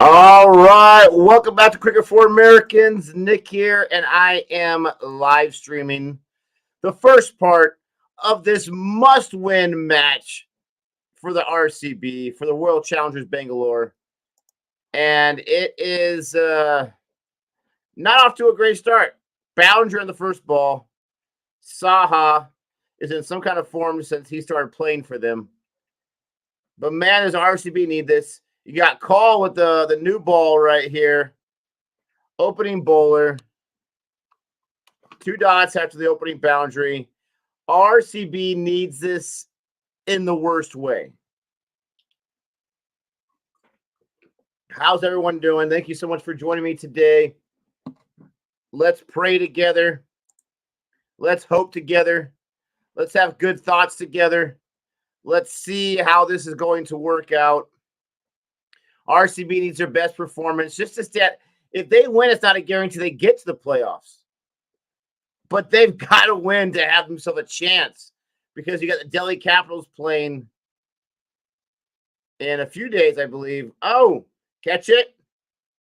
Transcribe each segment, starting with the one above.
All right, welcome back to Cricket for Americans. Nick here, and I am live streaming the first part of this must-win match for the RCB, for the World Challengers Bangalore. And it is not off to a great start. Boundary on the first ball. Saha is in some kind of form since he started playing for them. But man, does RCB need this. You got Call with the new ball right here. Opening bowler. 2 dots after the opening boundary. RCB needs this in the worst way. How's everyone doing? Thank you so much for joining me today. Let's pray together. Let's hope together. Let's have good thoughts together. Let's see how this is going to work out. RCB needs their best performance. Just as that, if they win, it's not a guarantee they get to the playoffs. But they've got to win to have themselves a chance, because you got the Delhi Capitals playing in a few days, I believe. Oh, catch it.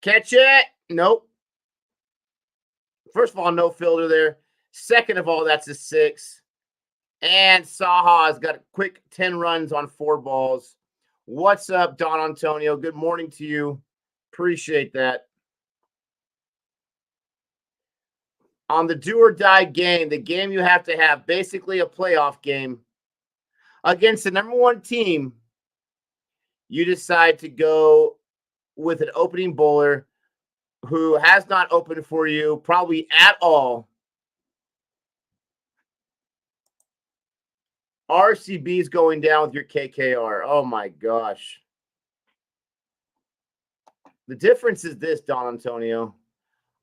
Catch it. Nope. First of all, no fielder there. Second of all, that's a 6. And Saha has got a quick 10 runs on 4 balls. What's up, Don Antonio? Good morning to you. Appreciate that. On the do or die game, the game you have to have, basically a playoff game, against the number 1 team, you decide to go with an opening bowler who has not opened for you probably at all. RCB's going down with your KKR. Oh, my gosh. The difference is this, Don Antonio.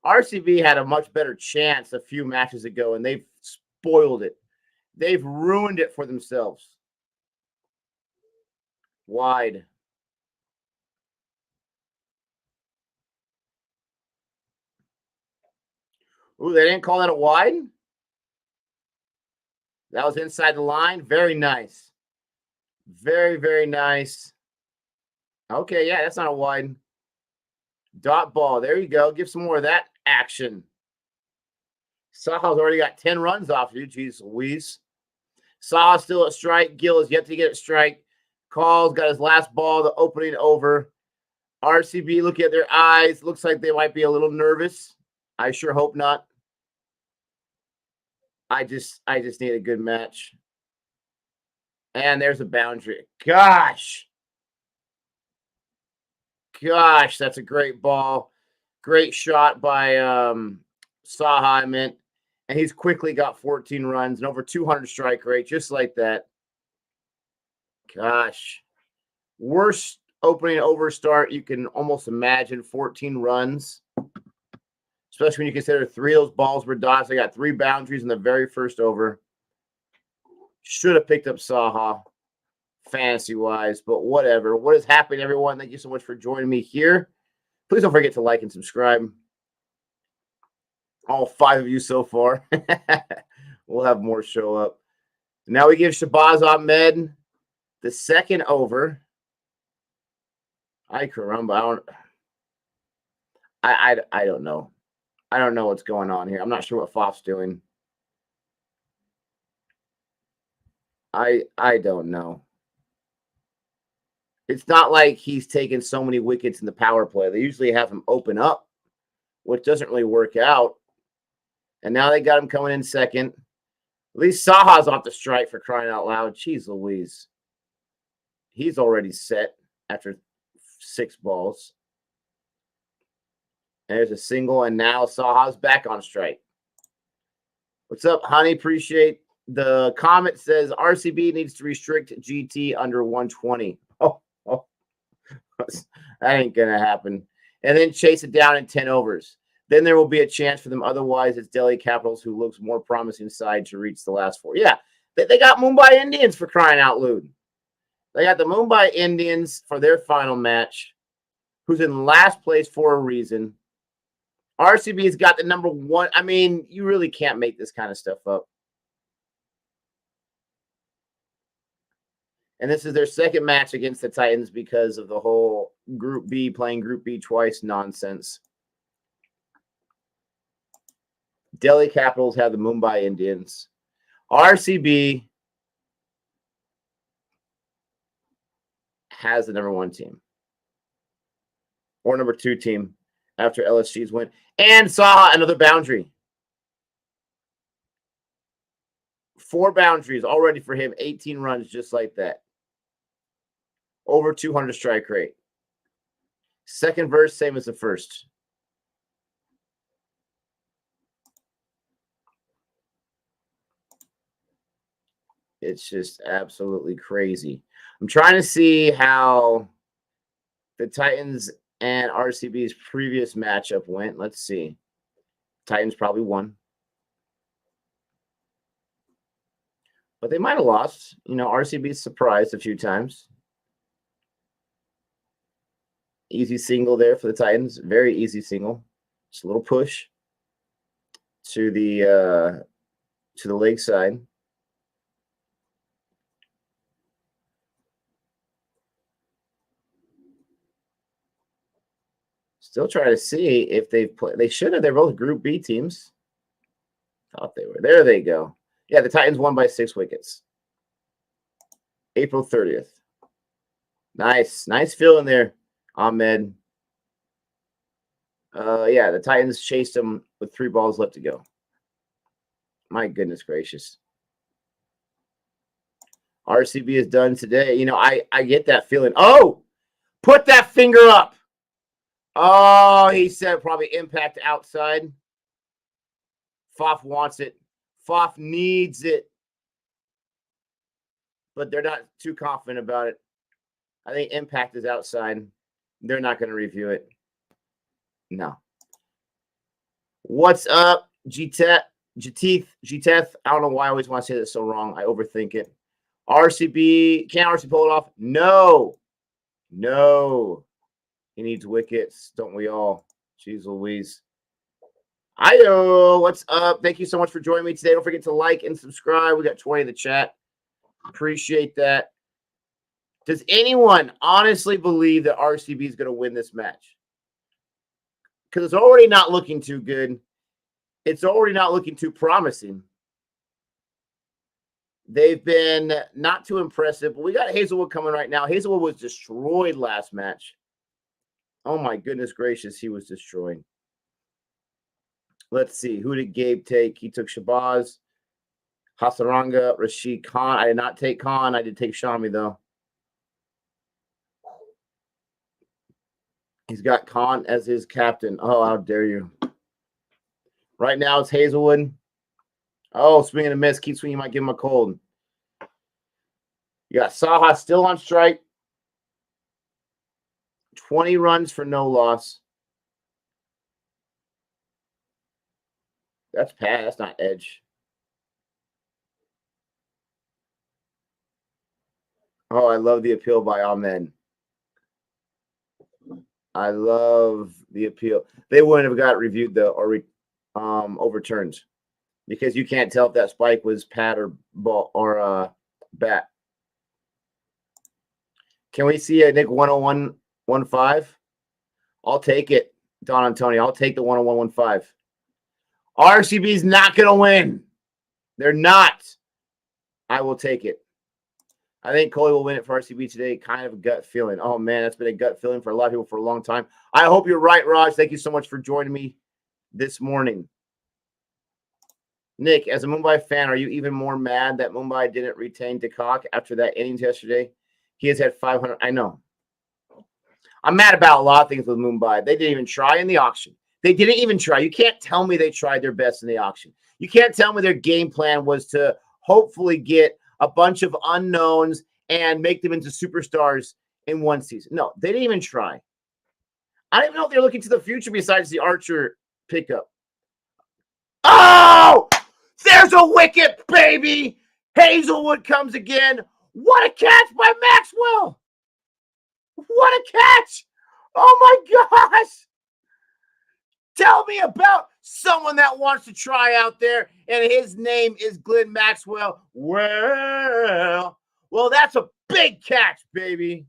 RCB had a much better chance a few matches ago, and they've spoiled it. They've ruined it for themselves. Wide. Ooh, they didn't call that a wide? That was inside the line. Very nice. Very, very nice. Okay, yeah, that's not a wide. Dot ball. There you go. Give some more of that action. Saha's already got 10 runs off you. Jeez Louise. Saha's still at strike. Gill is yet to get a strike. Call's got his last ball, the opening over. RCB, look at their eyes. Looks like they might be a little nervous. I sure hope not. I just need a good match. And there's a boundary. Gosh, that's a great ball. Great shot by Saha, I meant. And he's quickly got 14 runs and over 200 strike rate, just like that. Gosh. Worst opening over start you can almost imagine, 14 runs. Especially when you consider 3 of those balls were dots. They got 3 boundaries in the very first over. Should have picked up Saha fantasy-wise, but whatever. What is happening, everyone? Thank you so much for joining me here. Please don't forget to like and subscribe. All 5 of you so far. We'll have more show up. Now we give Shabazz Ahmed the second over. Ay caramba. I don't know. I don't know what's going on here. I'm not sure what Fof's doing. I don't know. It's not like he's taken so many wickets in the power play. They usually have him open up, which doesn't really work out. And now they got him coming in second. At least Saha's off the strike, for crying out loud. Jeez Louise. He's already set after 6 balls. There's a single, and now Saha's back on strike. What's up, honey? Appreciate the comment. Says RCB needs to restrict GT under 120. Oh, that ain't going to happen. And then chase it down in 10 overs. Then there will be a chance for them. Otherwise, it's Delhi Capitals, who looks more promising side, to reach the last 4. Yeah, they got Mumbai Indians, for crying out loud. They got the Mumbai Indians for their final match, who's in last place for a reason. RCB's got the number 1. I mean, you really can't make this kind of stuff up. And this is their second match against the Titans because of the whole Group B, playing Group B twice nonsense. Delhi Capitals have the Mumbai Indians. RCB has the number 1 team. Or number 2 team after LSG's win. And saw another boundary. 4 boundaries already for him. 18 runs just like that. Over 200 strike rate. Second verse, same as the first. It's just absolutely crazy. I'm trying to see how the Titans and RCB's previous matchup went. Let's see. Titans probably won. But they might have lost. You know, RCB's surprised a few times. Easy single there for the Titans. Very easy single. Just a little push to the leg side. Still trying to see if they've played. They should have. They're both Group B teams. Thought they were. There they go. Yeah, the Titans won by 6 wickets. April 30th. Nice. Nice fill in there, Ahmed. Yeah, the Titans chased them with 3 balls left to go. My goodness gracious. RCB is done today. You know, I get that feeling. Oh, put that finger up. Oh, he said probably impact outside. Faf wants it. Faf needs it. But they're not too confident about it. I think impact is outside. They're not going to review it. No. What's up, GTeth? I don't know why I always want to say that so wrong. I overthink it. RCB, can RCB pull it off? No. No. He needs wickets, don't we all? Jeez Louise. Ayo, what's up? Thank you so much for joining me today. Don't forget to like and subscribe. We got 20 in the chat. Appreciate that. Does anyone honestly believe that RCB is going to win this match? Because it's already not looking too good. It's already not looking too promising. They've been not too impressive. But we got Hazelwood coming right now. Hazelwood was destroyed last match. Oh, my goodness gracious. He was destroyed. Let's see. Who did Gabe take? He took Shabazz, Hasaranga, Rashid Khan. I did not take Khan. I did take Shami, though. He's got Khan as his captain. Oh, how dare you. Right now, it's Hazelwood. Oh, swing and a miss. Keep swinging. You might give him a cold. You got Saha still on strike. 20 runs for no loss. That's Pat. That's not edge. Oh, I love the appeal by Ahmed. I love the appeal. They wouldn't have got it reviewed, though, or overturned. Because you can't tell if that spike was Pat or ball or bat. Can we see a Nick 101.15? I'll take it, Don Antonio. I'll take the 101.15. RCB's not going to win. They're not. I will take it. I think Kohli will win it for RCB today. Kind of a gut feeling. Oh, man, that's been a gut feeling for a lot of people for a long time. I hope you're right, Raj. Thank you so much for joining me this morning. Nick, as a Mumbai fan, are you even more mad that Mumbai didn't retain DeCock after that innings yesterday? He has had 500. I know. I'm mad about a lot of things with Mumbai. They didn't even try in the auction. They didn't even try. You can't tell me they tried their best in the auction. You can't tell me their game plan was to hopefully get a bunch of unknowns and make them into superstars in one season. No, they didn't even try. I don't even know if they're looking to the future besides the Archer pickup. Oh, there's a wicket, baby. Hazelwood comes again. What a catch by Maxwell. What a catch. Oh, my gosh. Tell me about someone that wants to try out there, and his name is Glenn Maxwell. Well, Well, that's a big catch, baby.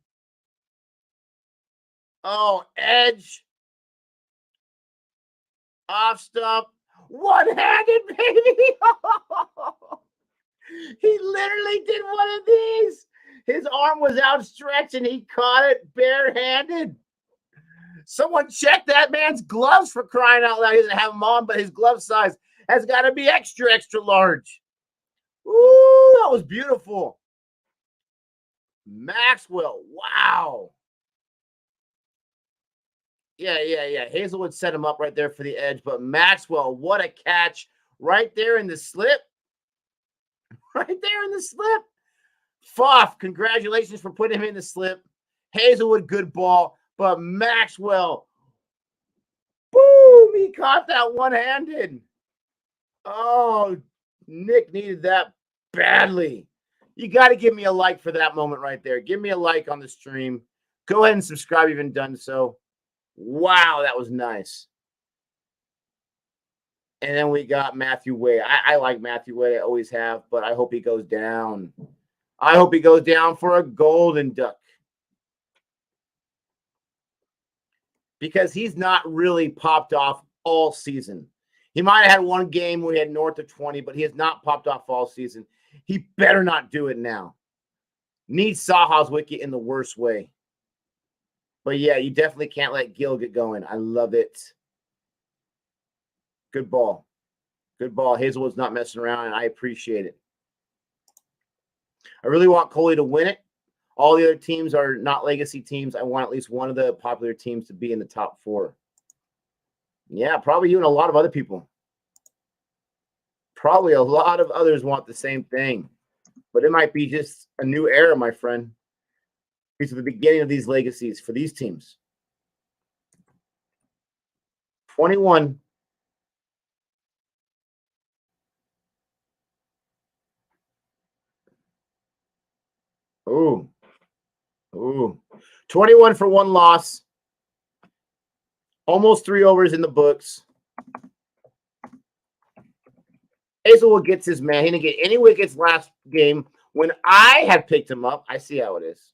Oh, edge. Off stump. One-handed, baby. He literally did one of these. His arm was outstretched and he caught it barehanded. Someone check that man's gloves, for crying out loud. He doesn't have them on, but his glove size has got to be extra, extra large. Ooh, that was beautiful. Maxwell, wow. Yeah. Hazelwood set him up right there for the edge, but Maxwell, what a catch right there in the slip. Right there in the slip. Foff, congratulations for putting him in the slip. Hazelwood, good ball, but Maxwell, boom, he caught that one-handed. Oh, Nick needed that badly. You got to give me a like for that moment right there. Give me a like on the stream. Go ahead and subscribe if you haven't done so. Wow, that was nice. And then we got Matthew Wade. I like Matthew Wade. I always have, but I hope he goes down. I hope he goes down for a golden duck. Because he's not really popped off all season. He might have had one game where he had north of 20, but he has not popped off all season. He better not do it now. Needs Saha's wicket in the worst way. But yeah, you definitely can't let Gill get going. I love it. Good ball. Good ball. Hazelwood's not messing around, and I appreciate it. I really want Kohli to win it. All the other teams are not legacy teams. I want at least one of the popular teams to be in the top 4. Yeah, probably you and a lot of other people. Probably a lot of others want the same thing. But it might be just a new era, my friend. These are the beginning of these legacies for these teams. 21. Ooh. 21 for 1 loss. Almost 3 overs in the books. Hazelwood gets his man. He didn't get any wickets last game when I had picked him up. I see how it is.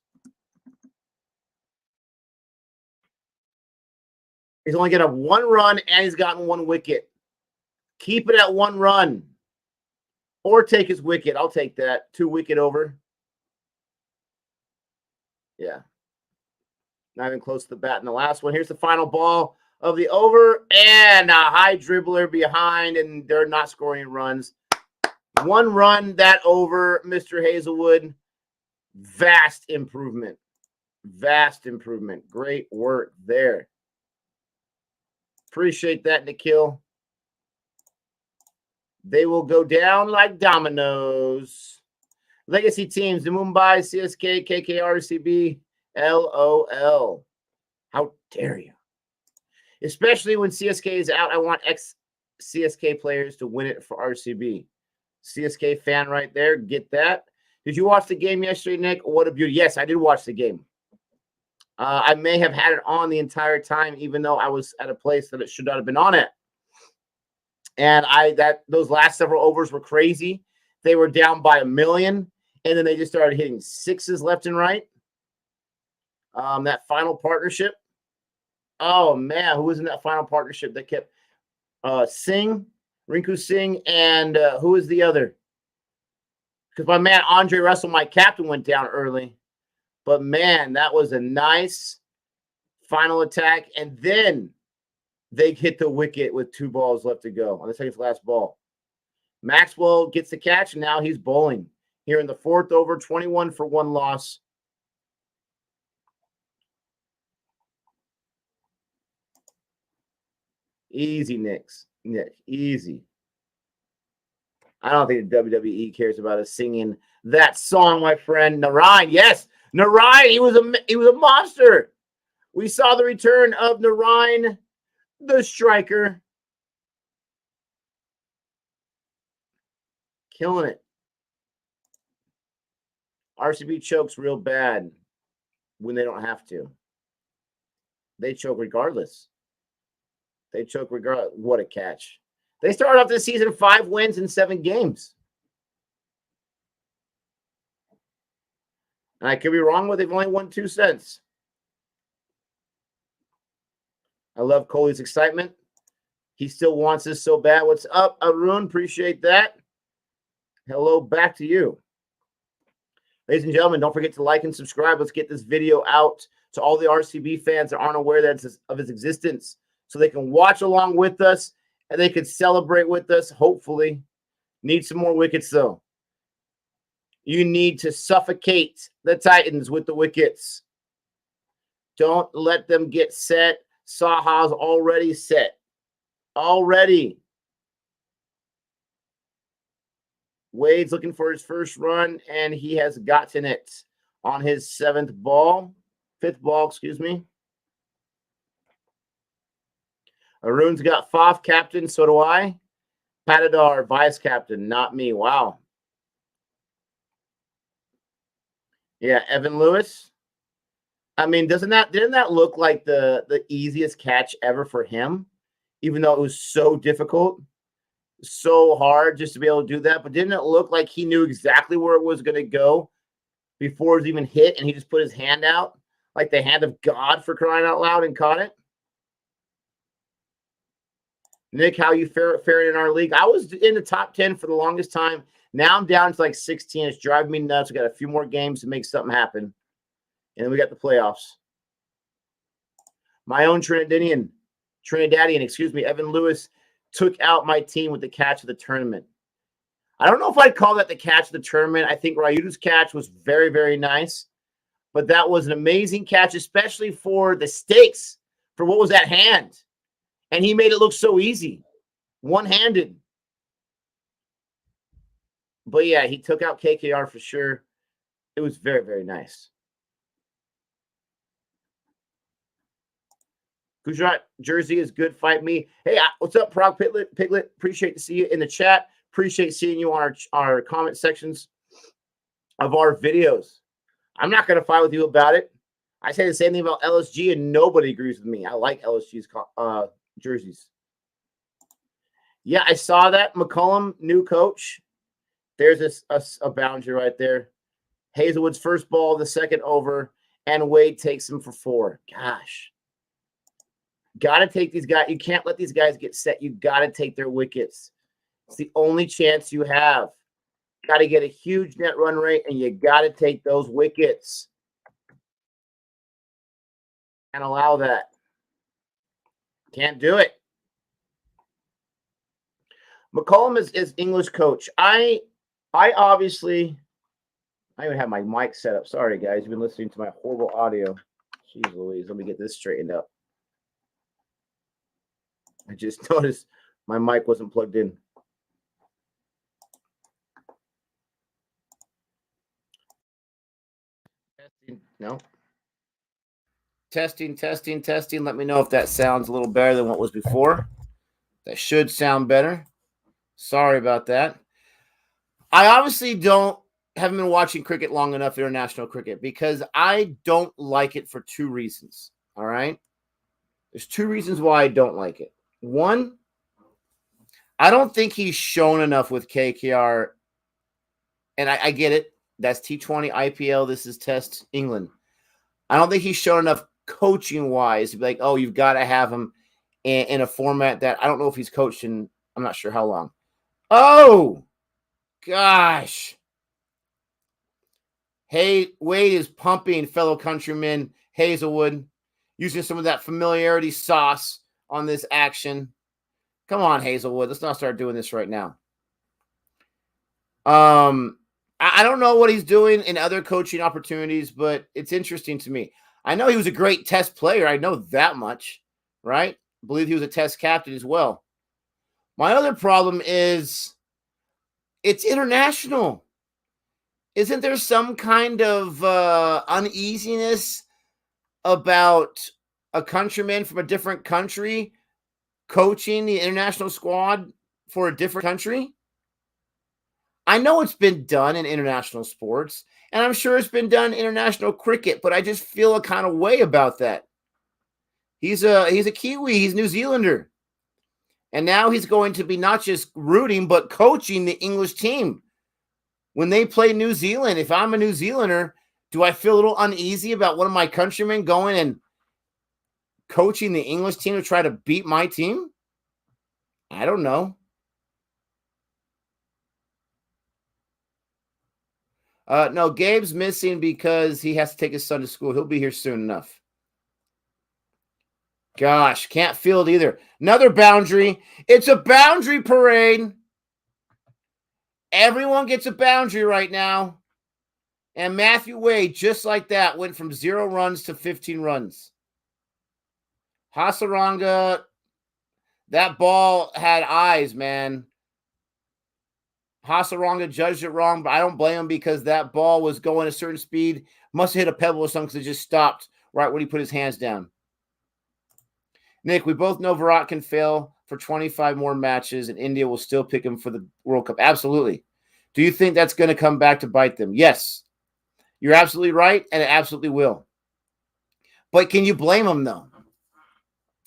He's only getting 1 run, and he's gotten 1 wicket. Keep it at 1 run. Or take his wicket. I'll take that. 2 wicket over. Yeah. Not even close to the bat in the last one. Here's the final ball of the over. And a high dribbler behind, and they're not scoring runs. 1 run, that over, Mr. Hazelwood. Vast improvement. Vast improvement. Great work there. Appreciate that, Nikhil. They will go down like dominoes. Legacy teams, the Mumbai, CSK, KKR, RCB, LOL. How dare you? Especially when CSK is out, I want ex-CSK players to win it for RCB. CSK fan right there, get that. Did you watch the game yesterday, Nick? What a beauty. Yes, I did watch the game. I may have had it on the entire time, even though I was at a place that it should not have been on it. And those last several overs were crazy. They were down by 1 million, and then they just started hitting 6s left and right. That final partnership. Oh man, who was in that final partnership that kept Rinku Singh, and who was the other? Because my man Andre Russell, my captain, went down early. But man, that was a nice final attack. And then they hit the wicket with 2 balls left to go on the second to last ball. Maxwell gets the catch, and now he's bowling. Here in the 4th over, 21 for 1 loss. Easy, Nick. Easy. I don't think the WWE cares about us singing that song, my friend. Narayan, yes. Narayan, he was a monster. We saw the return of Narayan, the striker. Killing it. RCB chokes real bad when they don't have to. They choke regardless. They choke regardless. What a catch. They started off this season 5 wins in 7 games. And I could be wrong, but they've only won 2 cents. I love Kohli's excitement. He still wants this so bad. What's up, Arun? Appreciate that. Hello, back to you. Ladies and gentlemen, don't forget to like and subscribe. Let's get this video out to all the RCB fans that aren't aware of its existence, so they can watch along with us and they can celebrate with us, hopefully. Need some more wickets, though. You need to suffocate the Titans with the wickets. Don't let them get set. Saha's already set. Already. Wade's looking for his first run, and he has gotten it on his fifth ball, excuse me. Arun's got Faf captain, so do I. Patadar, vice captain, not me. Wow. Yeah, Evan Lewis. I mean, didn't that look like the easiest catch ever for him? Even though it was so difficult, so hard just to be able to do that. But didn't it look like he knew exactly where it was going to go before it was even hit, and he just put his hand out like the hand of God, for crying out loud, and caught it? Nick, how you faring in our league? I was in the top 10 for the longest time. Now I'm down to like 16. It's driving me nuts. We got a few more games to make something happen. And then we got the playoffs. My own Trinidadian, Evan Lewis took out my team with the catch of the tournament. I don't know if I'd call that the catch of the tournament. I think Ryuda's catch was very, very nice. But that was an amazing catch, especially for the stakes, for what was at hand. And he made it look so easy, one-handed. But yeah, he took out KKR for sure. It was very, very nice. Gujarat jersey is good. Fight me. Hey, what's up, Prague Piglet? Appreciate to see you in the chat. Appreciate seeing you on our comment sections of our videos. I'm not going to fight with you about it. I say the same thing about LSG, and nobody agrees with me. I like LSG's jerseys. Yeah, I saw that. McCollum, new coach. There's a boundary right there. Hazelwood's first ball, the second over, and Wade takes him for 4. Gosh. Got to take these guys. You can't let these guys get set. You got to take their wickets. It's the only chance you have. Got to get a huge net run rate, and you got to take those wickets. And allow that. Can't do it. McCollum is English coach. I obviously, I even have my mic set up. Sorry, guys. You've been listening to my horrible audio. Jeez Louise. Let me get this straightened up. I just noticed my mic wasn't plugged in. Testing. No. Testing. Let me know if that sounds a little better than what was before. That should sound better. Sorry about that. I obviously haven't been watching cricket long enough, international cricket, because I don't like it for 2 reasons. All right? There's 2 reasons why I don't like it. One, I don't think he's shown enough with KKR. And I get it. That's T20 IPL. This is Test England. I don't think he's shown enough coaching-wise to be like, oh, you've got to have him in a format that I don't know if he's coached in, I'm not sure how long. Oh, gosh. Hey, Wade is pumping fellow countryman Hazelwood, using some of that familiarity sauce on this action. Come on, Hazelwood. Let's not start doing this right now. I don't know what he's doing in other coaching opportunities, but it's interesting to me. I know he was a great test player. I know that much, right? I believe he was a test captain as well. My other problem is it's international. Isn't there some kind of uneasiness about a countryman from a different country coaching the international squad for a different country? I know it's been done in international sports, and I'm sure it's been done in international cricket, but I just feel a kind of way about that. He's a Kiwi. He's New Zealander. And now he's going to be not just rooting, but coaching the English team. When they play New Zealand, if I'm a New Zealander, Do I feel a little uneasy about one of my countrymen going and coaching the English team to try to beat my team? I don't know. No, Gabe's missing because he has to take his son to school. He'll be here soon enough. Gosh, can't field either. Another boundary. It's a boundary parade. Everyone gets a boundary right now. And Matthew Wade, just like that, went from 0 runs to 15 runs. Hasaranga, that ball had eyes, man. Hasaranga judged it wrong, but I don't blame him because that ball was going a certain speed. Must have hit a pebble or something because it just stopped right when he put his hands down. Nick, we both know Virat can fail for 25 more matches and India will still pick him for the World Cup. Absolutely. Do you think that's going to come back to bite them? Yes. You're absolutely right, and it absolutely will. But can you blame them, though?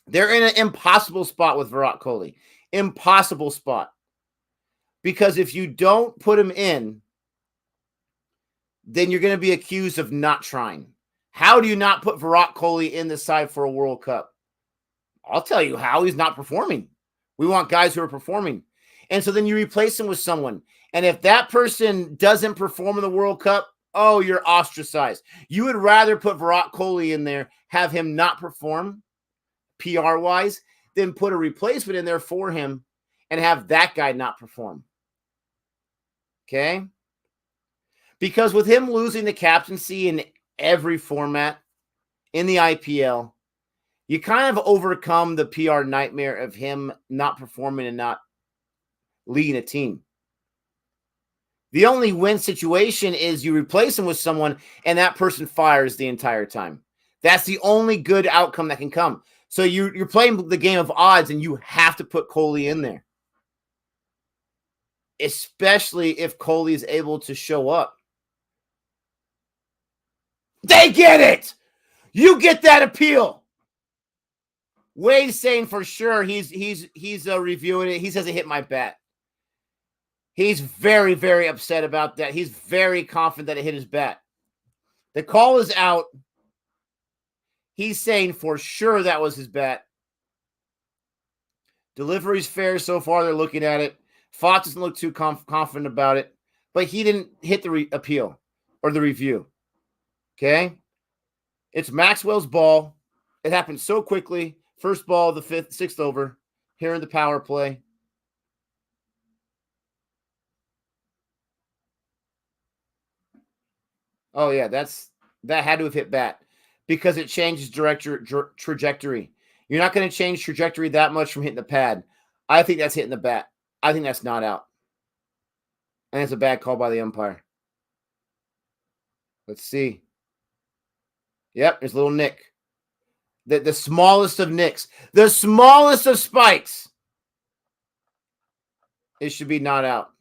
They're in an impossible spot with Virat Kohli. Impossible spot. Because if you don't put him in, then you're going to be accused of not trying. How do you not put Virat Kohli in the side for a World Cup? I'll tell you how. He's not performing. We want guys who are performing. And so then you replace him with someone. And if that person doesn't perform in the World Cup, oh, you're ostracized. You would rather put Virat Kohli in there, have him not perform PR-wise, than put a replacement in there for him and have that guy not perform. Okay? Because with him losing the captaincy in every format in the IPL, you kind of overcome the PR nightmare of him not performing and not leading a team. The only win situation is you replace him with someone and that person fires the entire time. That's the only good outcome that can come. So you're playing the game of odds and you have to put Kohli in there. Especially if Kohli is able to show up. They get it! You get that appeal! Wade's saying for sure he's reviewing it. He says it hit my bat. He's very, very upset about that. He's very confident that it hit his bat. The call is out. He's saying for sure that was his bat. Delivery's fair so far. They're looking at it. Fox doesn't look too confident about it, but he didn't hit the appeal or the review. Okay? It's Maxwell's ball. It happened so quickly. First ball of the sixth over. Here in the power play. Oh, yeah, that had to have hit bat because it changes trajectory. You're not going to change trajectory that much from hitting the pad. I think that's hitting the bat. I think that's not out. And it's a bad call by the umpire. Let's see. Yep, there's little Nick. The smallest of nicks. The smallest of spikes. It should be not out.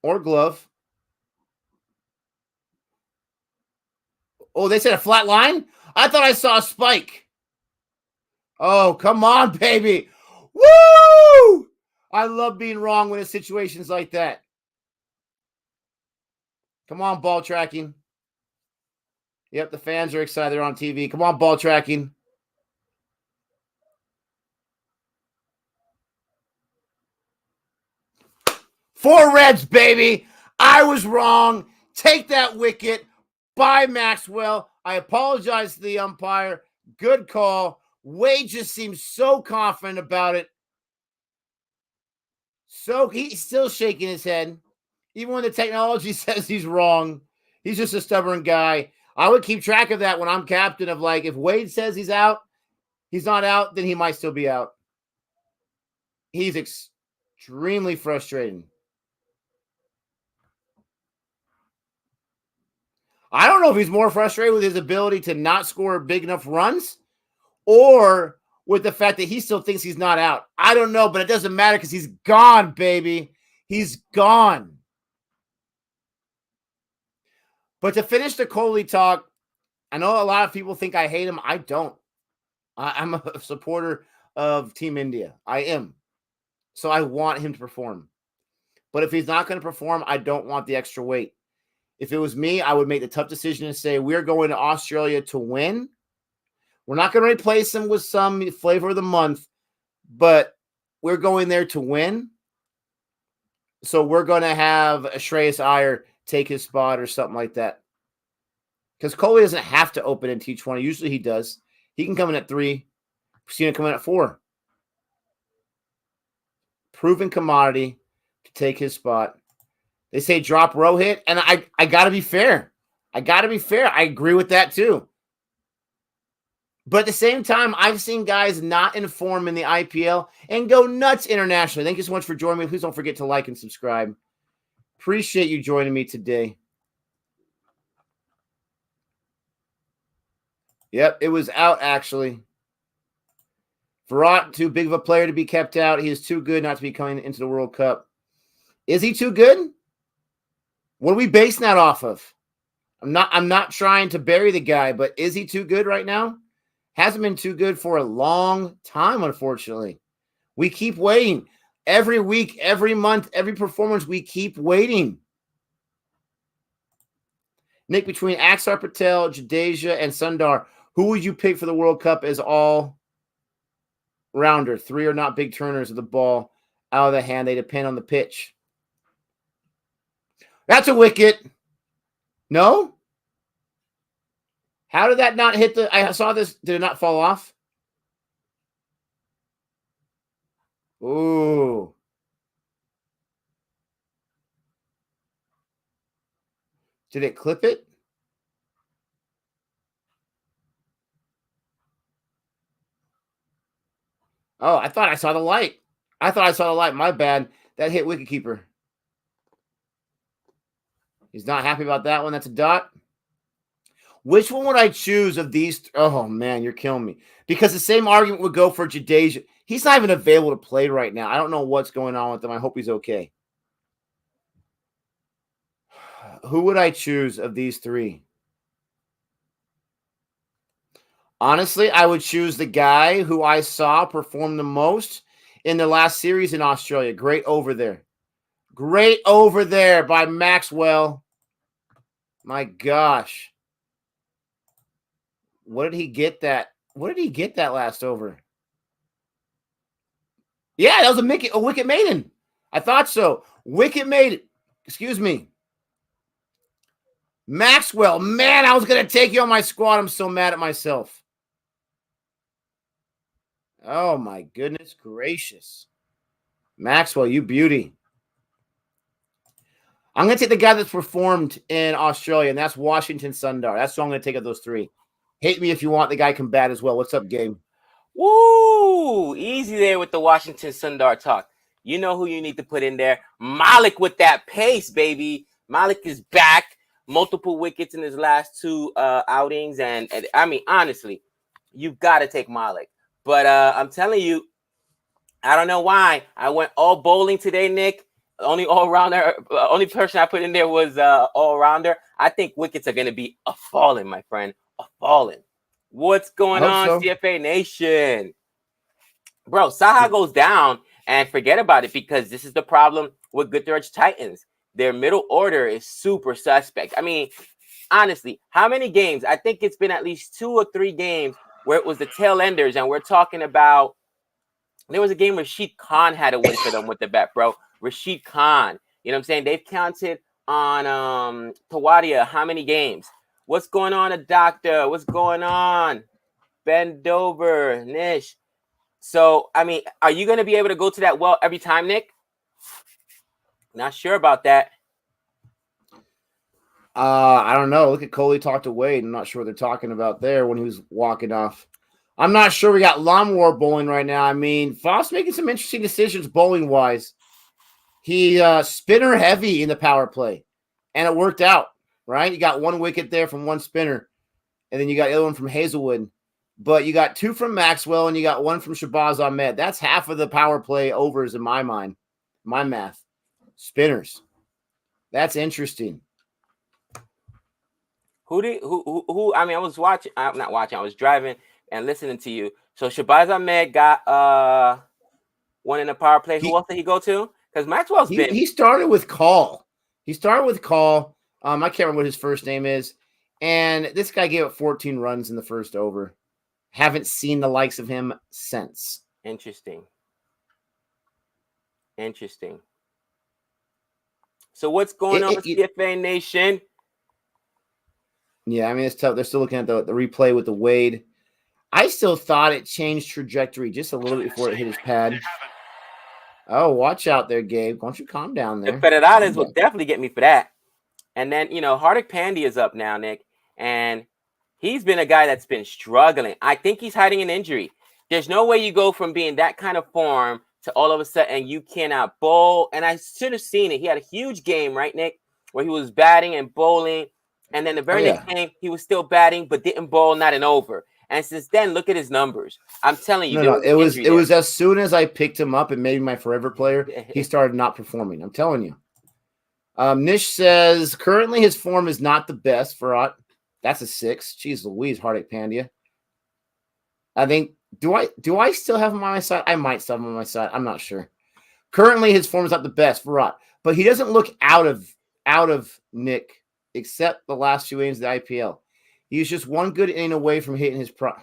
Or glove. Oh, they said a flat line? I thought I saw a spike. Oh, come on, baby. Woo! I love being wrong when it's situations like that. Come on, ball tracking. Yep, the fans are excited. They're on TV. Come on, ball tracking. Four Reds, baby. I was wrong. Take that wicket by Maxwell. I apologize to the umpire. Good call. Wade just seems so confident about it. So he's still shaking his head. Even when the technology says he's wrong, he's just a stubborn guy. I would keep track of that when I'm captain of like, if Wade says he's out, he's not out, then he might still be out. He's extremely frustrating. I don't know if he's more frustrated with his ability to not score big enough runs or with the fact that he still thinks he's not out. I don't know, but it doesn't matter because he's gone, baby. He's gone. But to finish the Kohli talk, I know a lot of people think I hate him. I don't. I'm a supporter of Team India. I am. So I want him to perform. But if he's not going to perform, I don't want the extra weight. If it was me, I would make the tough decision and say, we're going to Australia to win. We're not going to replace him with some flavor of the month, but we're going there to win. So we're going to have Shreyas Iyer take his spot or something like that. Because Kohli doesn't have to open in T20. Usually he does. He can come in at 3. Christina come in at 4. Proven commodity to take his spot. They say drop Rohit, and I got to be fair. I agree with that too. But at the same time, I've seen guys not in form in the IPL and go nuts internationally. Thank you so much for joining me. Please don't forget to like and subscribe. Appreciate you joining me today. Yep, it was out, actually. Virat, too big of a player to be kept out. He is too good not to be coming into the World Cup. Is he too good? What are we basing that off of? I'm not trying to bury the guy, but is he too good right now? Hasn't been too good for a long time, unfortunately. We keep waiting. Every week, every month, every performance, we keep waiting. Nick, between Axar Patel, Jadeja, and Sundar, who would you pick for the World Cup as all-rounder? 3 are not big turners of the ball out of the hand. They depend on the pitch. That's a wicket. No? How did that not hit the... I saw this. Did it not fall off? Ooh. Did it clip it? Oh, I thought I saw the light. My bad. That hit wicketkeeper. He's not happy about that one. That's a dot. Which one would I choose of these? Oh, man, you're killing me. Because the same argument would go for Jadeja. He's not even available to play right now. I don't know what's going on with him. I hope he's okay. Who would I choose of these 3? Honestly, I would choose the guy who I saw perform the most in the last series in Australia. Great over there. Great over there by Maxwell. My gosh. What did he get that? What did he get that last over? Yeah, that was a wicket maiden. I thought so. Wicket maiden. Excuse me. Maxwell. Man, I was going to take you on my squad. I'm so mad at myself. Oh, my goodness gracious. Maxwell, you beauty. I'm going to take the guy that's performed in Australia, and that's Washington Sundar. That's who I'm going to take of those 3. Hate me if you want. The guy can bat as well. What's up, Gabe? Woo! Easy there with the Washington Sundar talk. You know who you need to put in there. Malik with that pace, baby. Malik is back. Multiple wickets in his last 2 outings. And I mean, honestly, you've got to take Malik. But I'm telling you, I don't know why. I went all bowling today, Nick. Only all-rounder, only person I put in there was all-rounder. I think wickets are going to be a falling, my friend. A falling. What's going on, CFA Nation? Bro, Saha goes down and forget about it because this is the problem with Gujarat Titans. Their middle order is super suspect. I mean, honestly, how many games? I think it's been at least 2 or 3 games where it was the tail enders, and we're talking about there was a game where Rashid Khan had a win for them with the bat, bro. Rashid Khan. You know what I'm saying? They've counted on Tawadia how many games? What's going on, a doctor? What's going on? Bend over, Nish. So, I mean, are you going to be able to go to that well every time, Nick? Not sure about that. I don't know. Look at Kohli talk to Wade. I'm not sure what they're talking about there when he was walking off. I'm not sure. We got lawnmower bowling right now. I mean, Foss making some interesting decisions bowling-wise. He spinner heavy in the power play, and it worked out, right? You got 1 wicket there from 1 spinner, and then you got the other one from Hazelwood. But you got 2 from Maxwell, and you got 1 from Shabazz Ahmed. That's half of the power play overs in my mind, my math. Spinners. That's interesting. Who? I mean, I was watching. I'm not watching. I was driving and listening to you. So Shabazz Ahmed got 1 in the power play. Who else did he go to? Because Maxwell's been. He started with Call. I can't remember what his first name is. And this guy gave up 14 runs in the first over. Haven't seen the likes of him since. Interesting. So what's going on with CFA Nation? Yeah, I mean, it's tough. They're still looking at the replay with the Wade. I still thought it changed trajectory just a little bit before it hit his pad. Oh, watch out there, Gabe. Why don't you calm down there? The Federales will definitely get me for that. And then, Hardik Pandya is up now, Nick. And he's been a guy that's been struggling. I think he's hiding an injury. There's no way you go from being that kind of form to all of a sudden you cannot bowl. And I should have seen it. He had a huge game, right, Nick, where he was batting and bowling. And then the very next game, he was still batting, but didn't bowl, not an over. And since then, look at his numbers. I'm telling you. It was as soon as I picked him up and made him my forever player, he started not performing. I'm telling you. Nish says, currently his form is not the best, Farhat. That's a 6. Jeez Louise, Hardik Pandya. I think, do I still have him on my side? I might still have him on my side. I'm not sure. Currently his form is not the best, Farhat. But he doesn't look out of Nick, except the last 2 innings of the IPL. He's just one good inning away from hitting his prime.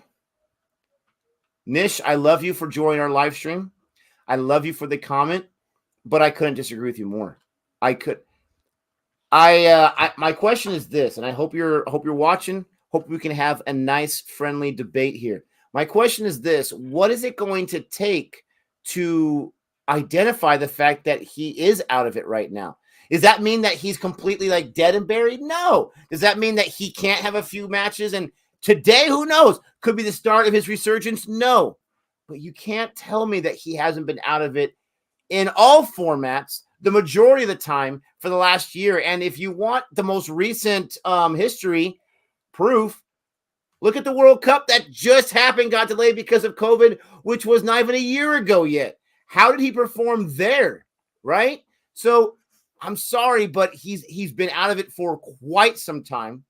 Nish, I love you for joining our live stream. I love you for the comment, but I couldn't disagree with you more. My question is this, and I hope you're watching. Hope we can have a nice, friendly debate here. My question is this: what is it going to take to identify the fact that he is out of it right now? Does that mean that he's completely like dead and buried? No. Does that mean that he can't have a few matches and today, who knows, could be the start of his resurgence? No. But you can't tell me that he hasn't been out of it in all formats the majority of the time for the last year. And if you want the most recent history proof, look at the World Cup that just happened, got delayed because of COVID, which was not even a year ago yet. How did he perform there? Right? So I'm sorry, but he's been out of it for quite some time.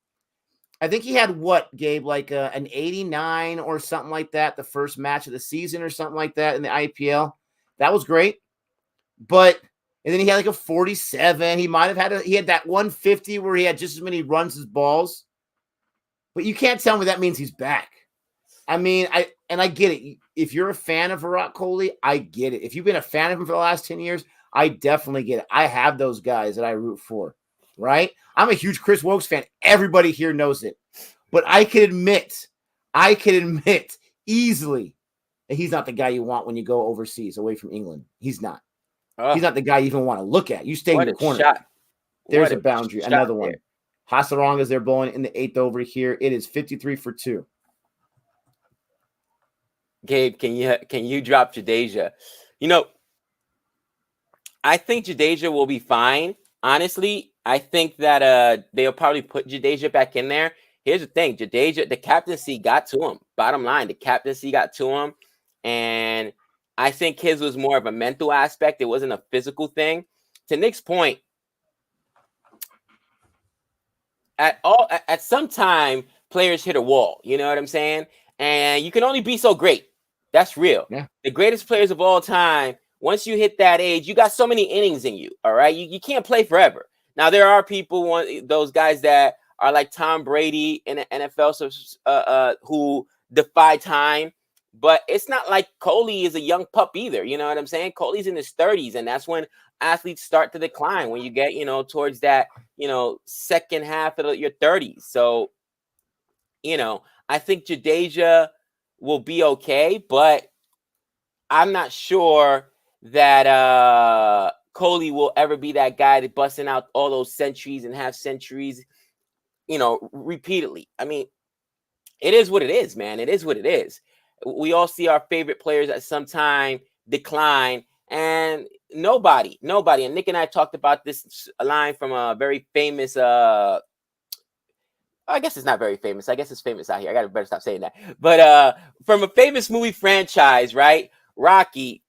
I think he had what, Gabe, like an 89 or something like that, the first match of the season or something like that in the IPL. That was great. But and then he had like a 47. He might have he had that 150 where he had just as many runs as balls. But you can't tell me that means he's back. I mean, I get it. If you're a fan of Virat Kohli, I get it. If you've been a fan of him for the last 10 years, I definitely get it. I have those guys that I root for, right? I'm a huge Chris Wokes fan. Everybody here knows it. But I can admit easily that he's not the guy you want when you go overseas, away from England. He's not. He's not the guy you even want to look at. You stay in the corner. Shot. There's a boundary. Another one. Hasarong as they're bowling in the 8th over here. It is 53 for 2. Gabe, can you drop Jadeja? I think Jadeja will be fine. Honestly, I think that they'll probably put Jadeja back in there. Here's the thing. Jadeja, the captaincy got to him. Bottom line, the captaincy got to him. And I think his was more of a mental aspect. It wasn't a physical thing. To Nick's point, at some time, players hit a wall. You know what I'm saying? And you can only be so great. That's real. Yeah. The greatest players of all time, once you hit that age, you got so many innings in you. All right. You can't play forever. Now, there are people, those guys that are like Tom Brady in the NFL, who defy time. But it's not like Kohli is a young pup either. You know what I'm saying? Kohli's in his 30s, and that's when athletes start to decline, when you get, towards that, second half of your 30s. So, I think Jadeja will be okay, but I'm not sure that Kohli will ever be that guy that busting out all those centuries and half centuries, repeatedly. I mean, it is what it is, man. It is what it is. We all see our favorite players at some time decline, and nobody, and Nick and I talked about this line from a very famous, I guess it's not very famous. I guess it's famous out here. I better stop saying that. But from a famous movie franchise, right? Rocky.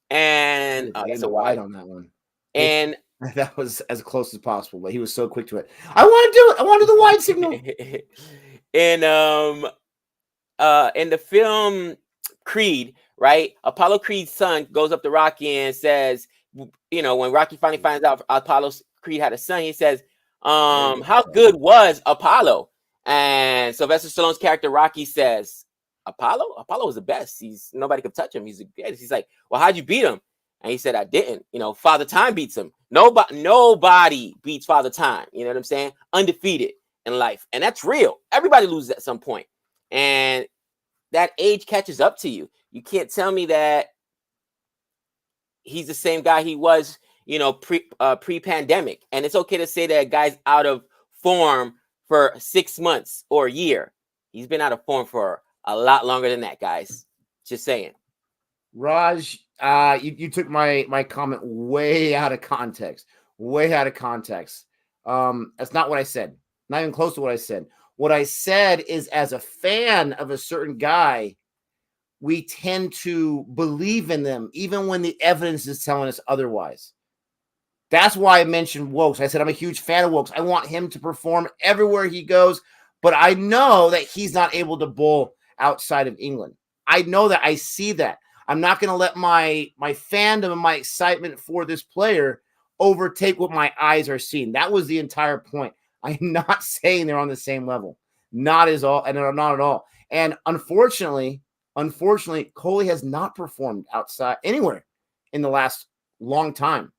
And that's a wide on that one. And that was as close as possible, but he was so quick to it. I want to do it. I want to do the wide signal. In the film Creed, right? Apollo Creed's son goes up to Rocky and says, when Rocky finally finds out Apollo's Creed had a son, he says, how good was Apollo? And Sylvester Stallone's character Rocky says, Apollo was the best. Nobody could touch him. He's the greatest. He's like, well, how'd you beat him? And he said, I didn't. Father Time beats him. Nobody beats Father Time. You know what I'm saying? Undefeated in life. And that's real. Everybody loses at some point. And that age catches up to you. You can't tell me that he's the same guy he was, pre-pandemic. And it's okay to say that a guy's out of form for 6 months or a year. He's been out of form for a lot longer than that, guys. Just saying. Raj, you took my comment way out of context. Way out of context. That's not what I said. Not even close to what I said. What I said is, as a fan of a certain guy, we tend to believe in them even when the evidence is telling us otherwise. That's why I mentioned Wokes. I said I'm a huge fan of Wokes. I want him to perform everywhere he goes, but I know that he's not able to bowl outside of England. I know that. I see that. I'm not going to let my fandom and my excitement for this player overtake what my eyes are seeing. That was the entire point. I'm not saying they're on the same level. Not at all. And unfortunately, Kohli has not performed outside anywhere in the last long time.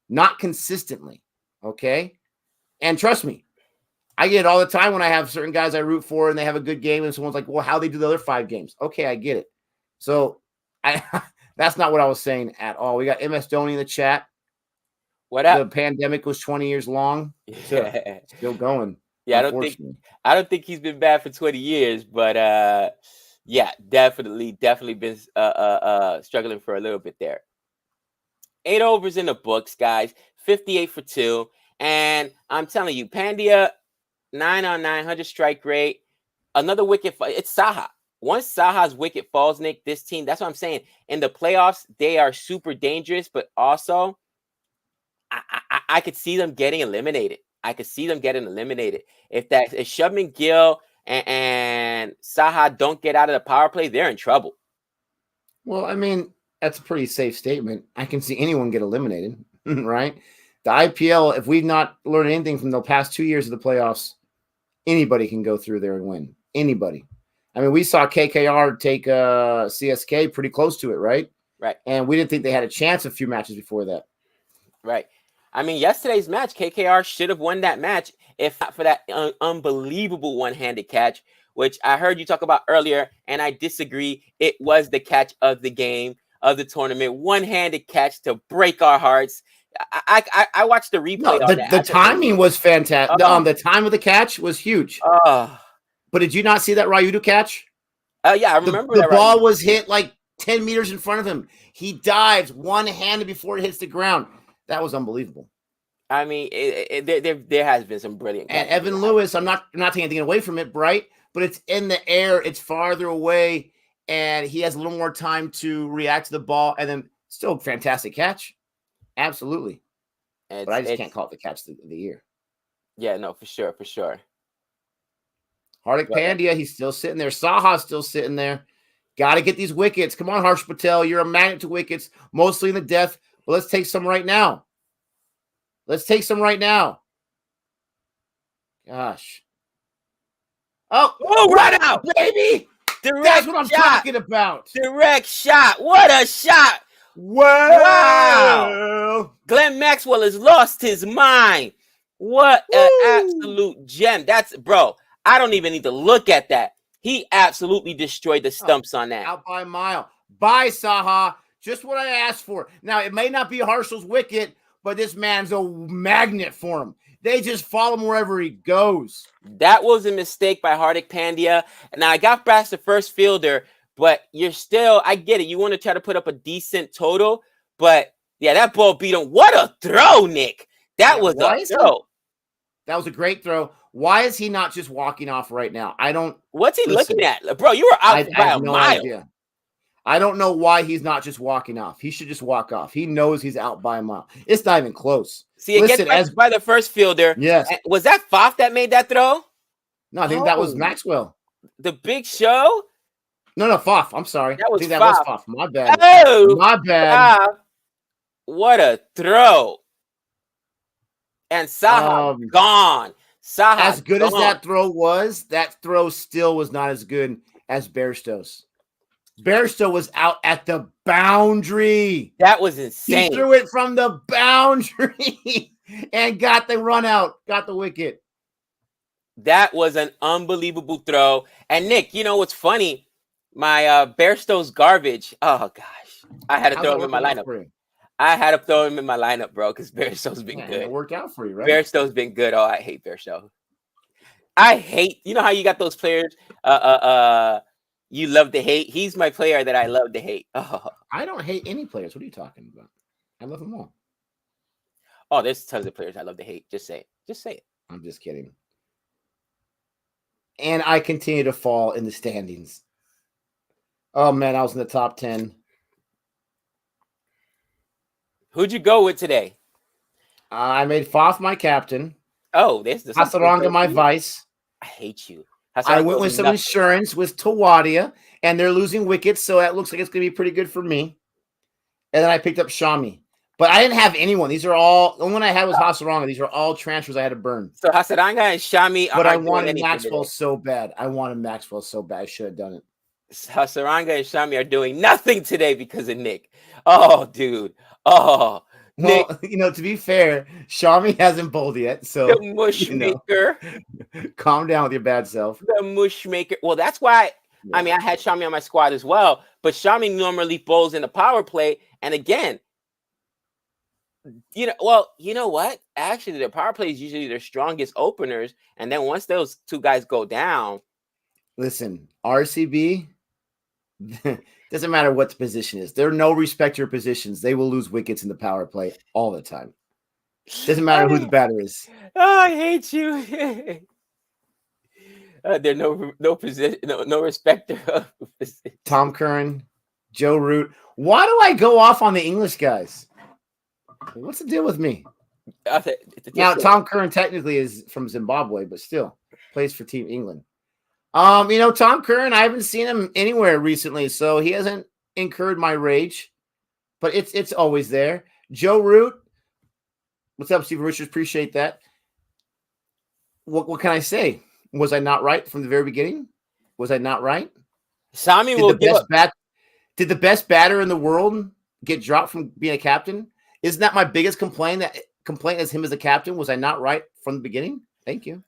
Not consistently. Okay? And trust me, I get it all the time when I have certain guys I root for and they have a good game and someone's like, well, how they do the other 5 games? Okay, I get it. So that's not what I was saying at all. We got MS Dhoni in the chat. What up? The pandemic was 20 years long. Still going. Yeah, I don't think he's been bad for 20 years, but yeah, definitely been struggling for a little bit there. 8 overs in the books, guys. 58 for 2. And I'm telling you, Pandya, 9 on 9, 100 strike rate. Another wicket. It's Saha. Once Saha's wicket falls, Nick, this team, that's what I'm saying. In the playoffs, they are super dangerous, but also I could see them getting eliminated. If Shubman Gill and Saha don't get out of the power play, they're in trouble. Well, I mean, that's a pretty safe statement. I can see anyone get eliminated, right? The IPL, if we've not learned anything from the past 2 years of the playoffs, anybody can go through there and win. Anybody. I mean, we saw KKR take CSK pretty close to it, right? Right. And we didn't think they had a chance a few matches before that. Right. I mean, yesterday's match, KKR should have won that match if not for that unbelievable one-handed catch, which I heard you talk about earlier, and I disagree. It was the catch of the game, of the tournament. One-handed catch to break our hearts. I watched the replay. No, the timing was fantastic. The time of the catch was huge. But did you not see that Ryudu catch? Yeah, I remember the ball was hit like 10 meters in front of him. He dives one-handed before it hits the ground. That was unbelievable. I mean, there has been some brilliant. And Evan Lewis, I'm not taking anything away from it, right? But it's in the air, it's farther away, and he has a little more time to react to the ball, and then still fantastic catch. Absolutely. But I just can't call it the catch of the year. Yeah, no, for sure. Hardik Pandya, he's still sitting there. Saha's still sitting there. Got to get these wickets. Come on, Harsh Patel. You're a magnet to wickets, mostly in the death. But let's take some right now. Gosh. Oh, right out, baby. That's what I'm talking about. Direct shot. What a shot. Wow. Glenn Maxwell has lost his mind. What an absolute gem. Bro, I don't even need to look at that. He absolutely destroyed the stumps on that. Out by a mile. Bye, Saha. Just what I asked for. Now, it may not be Harshal's wicket, but this man's a magnet for him. They just follow him wherever he goes. That was a mistake by Hardik Pandya. Now, I got past the first fielder, but you're still, I get it. You want to try to put up a decent total, but yeah, that ball beat him. What a throw, Nick. That was a throw. That was a great throw. Why is he not just walking off right now? What's he looking at? Bro, you were out by a mile. Idea. I don't know why he's not just walking off. He should just walk off. He knows he's out by a mile. It's not even close. See, it gets by the first fielder. Yes. Was that Faf that made that throw? No, I think that was Maxwell. The Big Show? No, Faf. I'm sorry. That was Faf. My bad. Oh, my bad. What a throw. And Saha gone. Saha as good gone. as that throw was, that throw still was not as good as Bairstow's. Bairstow was out at the boundary. That was insane. He threw it from the boundary and got the run out, got the wicket. That was an unbelievable throw. And Nick, you know what's funny? My Bairstow's garbage. Oh gosh, I had to throw him in my lineup. I had to throw him in my lineup, bro, because Bairstow's been good. It worked out for you, right? Bairstow's been good. Oh, I hate Bairstow. I hate. You know how you got those players? You love to hate. He's my player that I love to hate. Oh. I don't hate any players. What are you talking about? I love them all. Oh, there's tons of players I love to hate. Just say it. Just say it. I'm just kidding. And I continue to fall in the standings. Oh, man, I was in the top 10. Who'd you go with today? I made Faf my captain. Oh, this is Hasaranga my vice. I hate you. I went with some insurance with Tawadia, and they're losing wickets, so that looks like it's going to be pretty good for me. And then I picked up Shami. But I didn't have anyone. These are all – the only one I had was Hasaranga. These are all transfers I had to burn. So Hasaranga and Shami – But I wanted Maxwell so bad. I should have done it. Hasaranga and Shami are doing nothing today because of Nick. Oh, dude. Oh, well, Nick. To be fair, Shami hasn't bowled yet. So the mush maker. Calm down with your bad self. The mush maker. Well, that's why I had Shami on my squad as well. But Shami normally bowls in the power play. And again, you know what? Actually, the power play is usually their strongest openers. And then once those two guys go down. Listen, RCB. Doesn't matter what the position is. There are no respecter positions. They will lose wickets in the power play all the time. Doesn't matter who the batter is. Oh, I hate you. There's no position, no respecter of position. Tom Curran, Joe Root. Why do I go off on the English guys? What's the deal with me? Now, Tom Curran technically is from Zimbabwe, but still plays for Team England. Tom Curran, I haven't seen him anywhere recently, so he hasn't incurred my rage, but it's always there. Joe Root, what's up, Stephen Richards? Appreciate that. What can I say? Was I not right from the very beginning? Was I not right? Sammy Did the best batter in the world get dropped from being a captain? Isn't that my biggest complaint as him as a captain? Was I not right from the beginning? Thank you.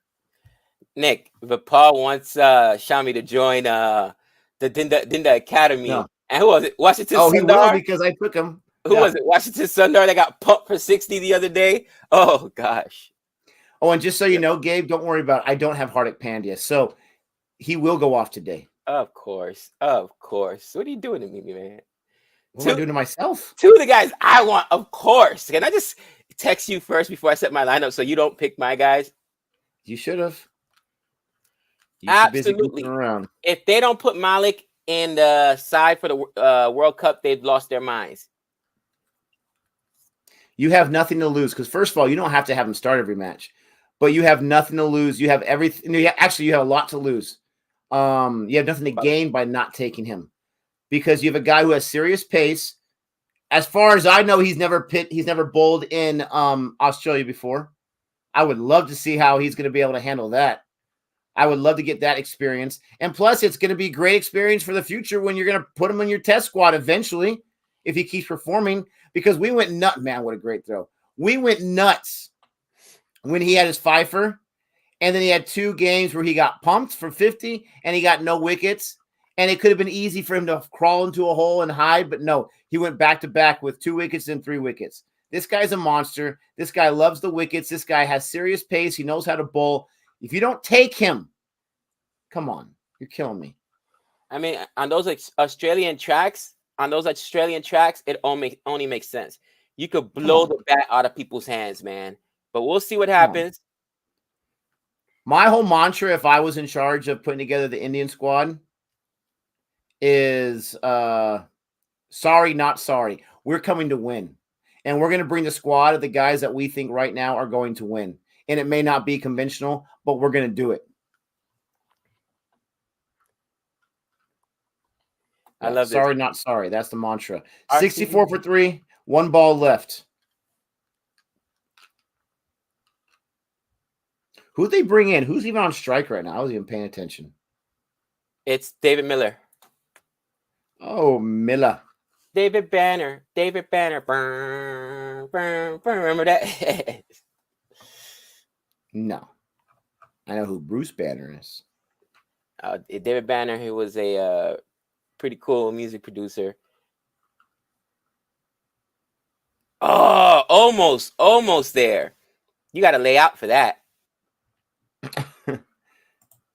Nick, Paul wants Shami to join the Dinda Academy. No. And who was it? Washington Sundar? He will because I took him. Who was it? Washington Sundar that got pumped for 60 the other day? Oh, gosh. Oh, and just so you know, Gabe, don't worry about it. I don't have Hardik Pandya, so he will go off today. Of course. Of course. What are you doing to me, man? What am I doing to myself? Two of the guys I want, of course. Can I just text you first before I set my lineup so you don't pick my guys? You should have. Absolutely. If they don't put Malik in the side for the World Cup, they've lost their minds. You have nothing to lose because, first of all, you don't have to have him start every match, but you have nothing to lose. You have everything. Actually, you have a lot to lose. You have nothing to gain by not taking him because you have a guy who has serious pace. As far as I know, he's never bowled in Australia before. I would love to see how he's going to be able to handle that. I would love to get that experience. And plus, it's going to be great experience for the future when you're going to put him in your test squad eventually if he keeps performing. Because we went nuts. Man, what a great throw. We went nuts when he had his fifer. And then he had 2 games where he got pumped for 50 and he got no wickets. And it could have been easy for him to crawl into a hole and hide. But no, he went back-to-back with 2 wickets and 3 wickets. This guy's a monster. This guy loves the wickets. This guy has serious pace. He knows how to bowl. If you don't take him, come on, you're killing me. I mean, on those Australian tracks, it only makes sense. You could blow the bat out of people's hands, man. But we'll see what happens. My whole mantra, if I was in charge of putting together the Indian squad, is sorry, not sorry. We're coming to win. And we're going to bring the squad of the guys that we think right now are going to win. And it may not be conventional, but we're going to do it. I love sorry, not sorry. That's the mantra. 64 for 3. 1 ball left. Who'd they bring in? Who's even on strike right now? I wasn't even paying attention. It's David Miller. Oh, Miller. David Banner. Burn, burn, burn. Remember that? No. I know who Bruce Banner is. David Banner, who was a pretty cool music producer. Oh, almost there. You got to lay out for that.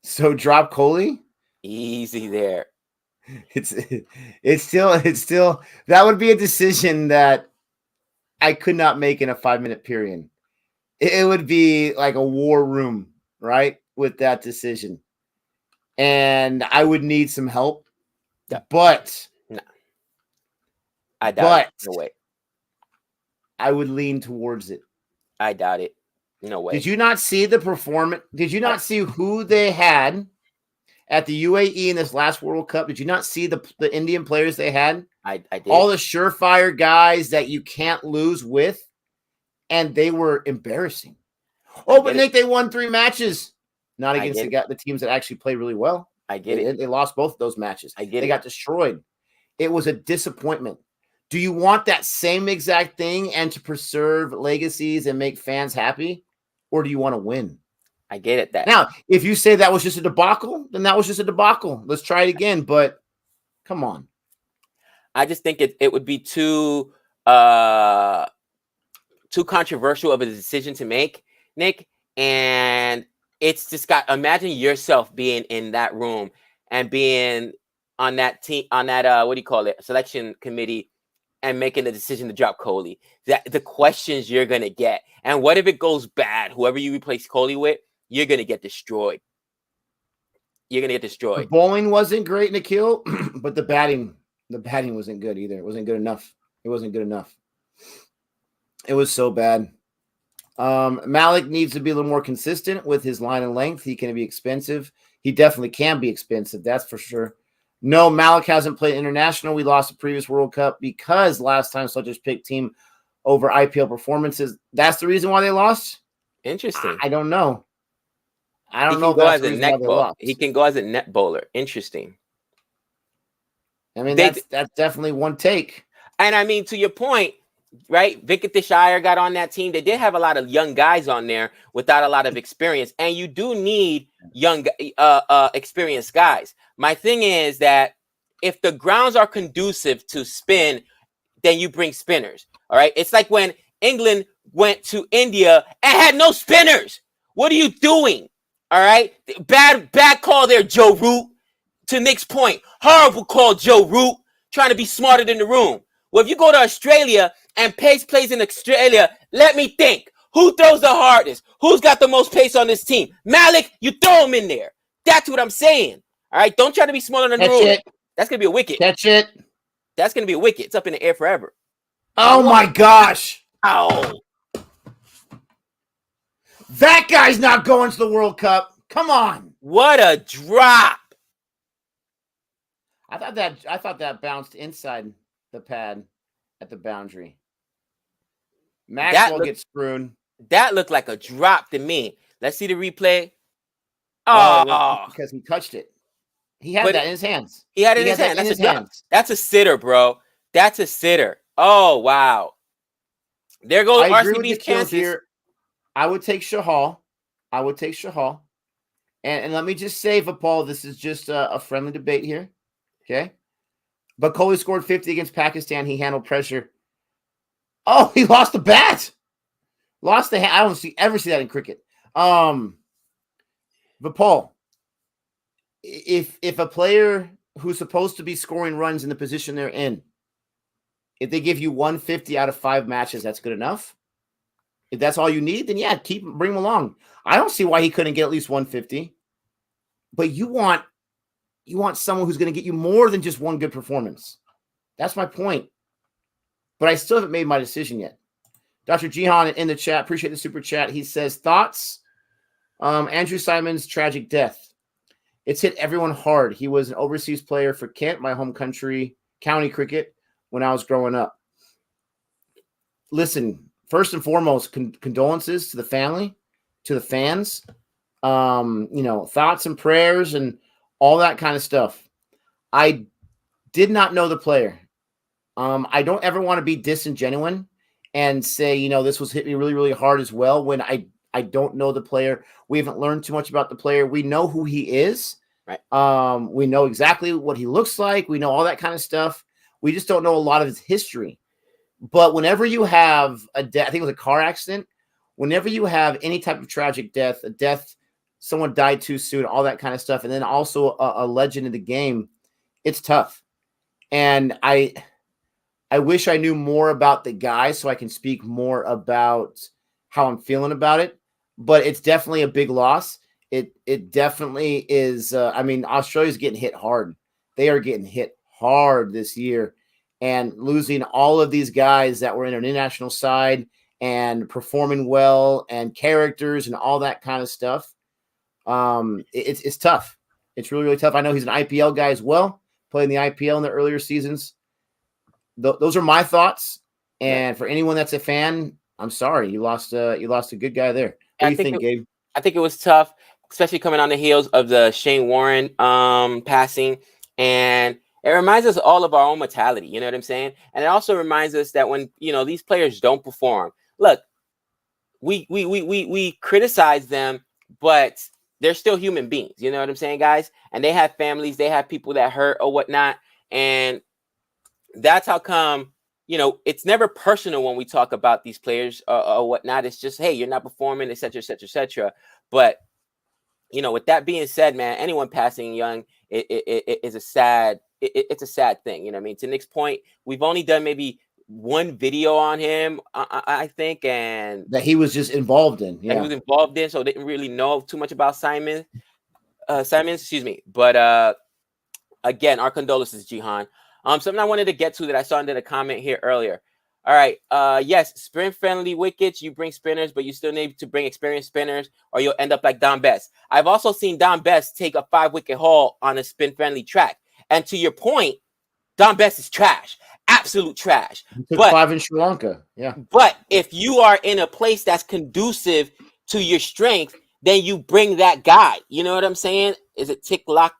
So drop Kohli? Easy there. It's still that would be a decision that I could not make in a 5-minute period. It would be like a war room, right? With that decision. And I would need some help. Yeah. But no. I doubt it. No way. I would lean towards it. I doubt it. No way. Did you not see the performance? Did you not see who they had at the UAE in this last World Cup? Did you not see the Indian players they had? I did. All the surefire guys that you can't lose with, and they were embarrassing. Oh, but Nick, they won 3 matches. Not against the teams that actually play really well. I get it. They lost both of those matches. They got destroyed. It was a disappointment. Do you want that same exact thing and to preserve legacies and make fans happy? Or do you want to win? I get it. That now, if you say that was just a debacle, then that was just a debacle. Let's try it again. But come on. I just think it would be too controversial of a decision to make, Nick. And it's just imagine yourself being in that room and being on that team, on that what do you call it, selection committee, and making the decision to drop Kohli. That the questions you're gonna get, and what if it goes bad? Whoever you replace Kohli with, you're gonna get destroyed. You're gonna get destroyed. The bowling wasn't great, Nikhil, but the batting wasn't good either. It wasn't good enough. It wasn't good enough. It was so bad. Malik needs to be a little more consistent with his line and length. He can be expensive. He definitely can be expensive. That's for sure. No, Malik hasn't played international. We lost the previous World Cup because last time Soldiers picked team over IPL performances. That's the reason why they lost? Interesting. I don't know. I don't know if that's the reason why they lost. He can go as a net bowler. Interesting. I mean, that's definitely one take. And I mean, to your point, right? Wickets got on that team. They did have a lot of young guys on there without a lot of experience. And you do need young, experienced guys. My thing is that if the grounds are conducive to spin, then you bring spinners. All right. It's like when England went to India and had no spinners. What are you doing? All right. Bad call there, Joe Root. To Nick's point, horrible call, Joe Root, trying to be smarter than the room. Well, if you go to Australia and pace plays in Australia, let me think. Who throws the hardest? Who's got the most pace on this team? Malik, you throw him in there. That's what I'm saying. All right, don't try to be smarter than the room. That's going to be a wicket. Catch it. That's going to be a wicket. It's up in the air forever. Oh, my gosh. Ow. That guy's not going to the World Cup. Come on. What a drop. I thought that bounced inside the pad at the boundary. Maxwell gets screwed. That looked like a drop to me. Let's see the replay. Oh, because he touched it. He had that in his hands. He had it in his hands. That's a sitter, bro. That's a sitter. Oh, wow. There goes RCB's chances. Here. I would take Shahal. And let me just say, Paul, this is just a friendly debate here. Okay. But Kohli scored 50 against Pakistan. He handled pressure. Oh, he lost the bat. Lost the hand. I don't ever see that in cricket. But Paul, if a player who's supposed to be scoring runs in the position they're in, if they give you 150 out of 5 matches, that's good enough. If that's all you need, then yeah, bring him along. I don't see why he couldn't get at least 150. But you want someone who's going to get you more than just one good performance. That's my point. But I still haven't made my decision yet. Dr. Jihan in the chat, appreciate the super chat. He says, thoughts? Andrew Symonds' tragic death. It's hit everyone hard. He was an overseas player for Kent, my home county cricket, when I was growing up. listen, first and foremost, condolences to the family, to the fans, thoughts and prayers and all that kind of stuff. I did not know the player. I don't ever want to be disingenuous and say, this was hit me really, really hard as well when I don't know the player. We haven't learned too much about the player. We know who he is. Right. We know exactly what he looks like. We know all that kind of stuff. We just don't know a lot of his history. But whenever you have I think it was a car accident, whenever you have any type of tragic death, someone died too soon, all that kind of stuff, and then also a legend in the game, it's tough. And I wish I knew more about the guy so I can speak more how I'm feeling about it. But it's definitely a big loss. It definitely is. Australia's getting hit hard. They are getting hit hard this year, and losing all of these guys that were in an international side and performing well and characters and all that kind of stuff. It's tough. It's really, really tough. I know he's an IPL guy as well, playing the IPL in the earlier seasons. Those are my thoughts. And for anyone that's a fan, I'm sorry you lost a good guy there. What do you think, Gabe? I think it was tough, especially coming on the heels of the Shane Warne passing, and it reminds us all of our own mortality. You know what I'm saying? And it also reminds us that when these players don't perform, look, we criticize them, but they're still human beings. You know what I'm saying, guys? And they have families, they have people that hurt or whatnot, and that's how come, it's never personal when we talk about these players or whatnot. It's just, hey, you're not performing, et cetera, et cetera, et cetera. But, with that being said, man, anyone passing young is a sad, it's a sad thing. You know what I mean? To Nick's point, we've only done maybe one video on him, I think, and that he was just involved in. Yeah, he was involved in, so didn't really know too much about Symonds, excuse me. But again, our condolences, Jihan. Something I wanted to get to that I saw in the comment here earlier. All right. Yes, spin-friendly wickets. You bring spinners, but you still need to bring experienced spinners, or you'll end up like Don Best. I've also seen Don Best take a 5-wicket haul on a spin-friendly track. And to your point, Don Best is trash, absolute trash. He took 5 in Sri Lanka. Yeah. But if you are in a place that's conducive to your strength, then you bring that guy. You know what I'm saying? Is it Tilka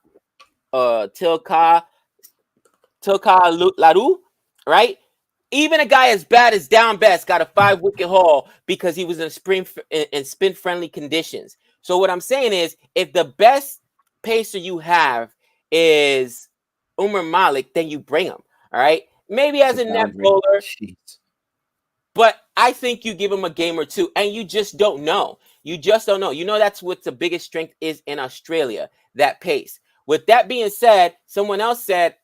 Laru, right? Even a guy as bad as Down Best got a 5-wicket haul because he was in spin-friendly conditions. So what I'm saying is, if the best pacer you have is Umar Malik, then you bring him. All right, maybe as a net bowler, but I think you give him a game or two, and you just don't know. You just don't know. That's what the biggest strength is in Australia, that pace. With that being said, someone else said,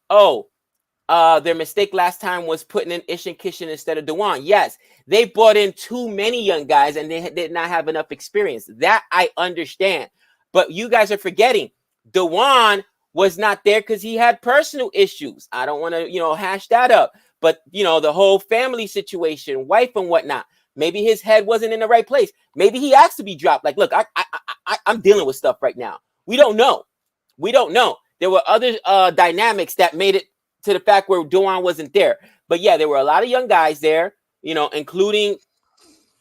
their mistake last time was putting in Ishan Kishan instead of Dewan. Yes, they brought in too many young guys and they did not have enough experience. That I understand. But you guys are forgetting Dewan was not there because he had personal issues. I don't want to, hash that up. But, the whole family situation, wife and whatnot, maybe his head wasn't in the right place. Maybe he asked to be dropped. Like, look, I'm dealing with stuff right now. We don't know. There were other dynamics that made it to the fact where Dewan wasn't there. But yeah, there were a lot of young guys there, including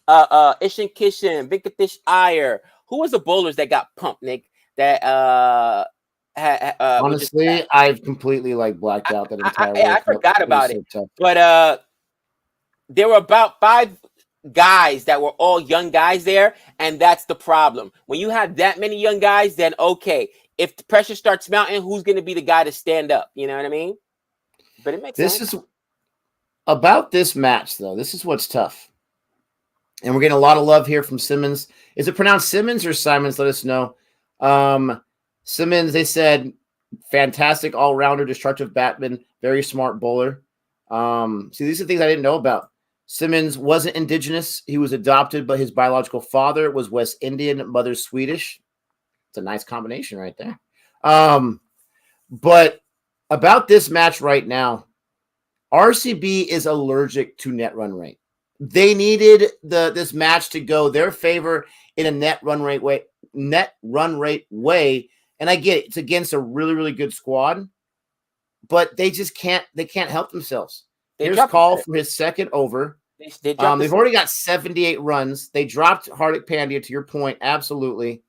Ishan Kishan, Venkatesh Iyer. Who was the bowlers that got pumped, Nick? That honestly, I've completely blacked out that entire I forgot about it. So but there were about 5 guys that were all young guys there, and that's the problem. When you have that many young guys, then okay, if the pressure starts mounting, who's going to be the guy to stand up? You know what I mean? But it makes sense. This is about this match, though. This is what's tough. And we're getting a lot of love here from Symonds. Is it pronounced Symonds or Symonds? Let us know. Symonds, they said, fantastic all-rounder, destructive batsman, very smart bowler. See, these are things I didn't know about. Symonds wasn't indigenous. He was adopted, but his biological father was West Indian, mother Swedish. It's a nice combination right there. But about this match right now, RCB is allergic to net run rate. They needed this match to go their favor in a net run rate way. And I get it, it's against a really, really good squad, but they just can't help themselves. Here's Call for his second over. They dropped They've already got 78 runs. They dropped Hardik Pandya, to your point, absolutely.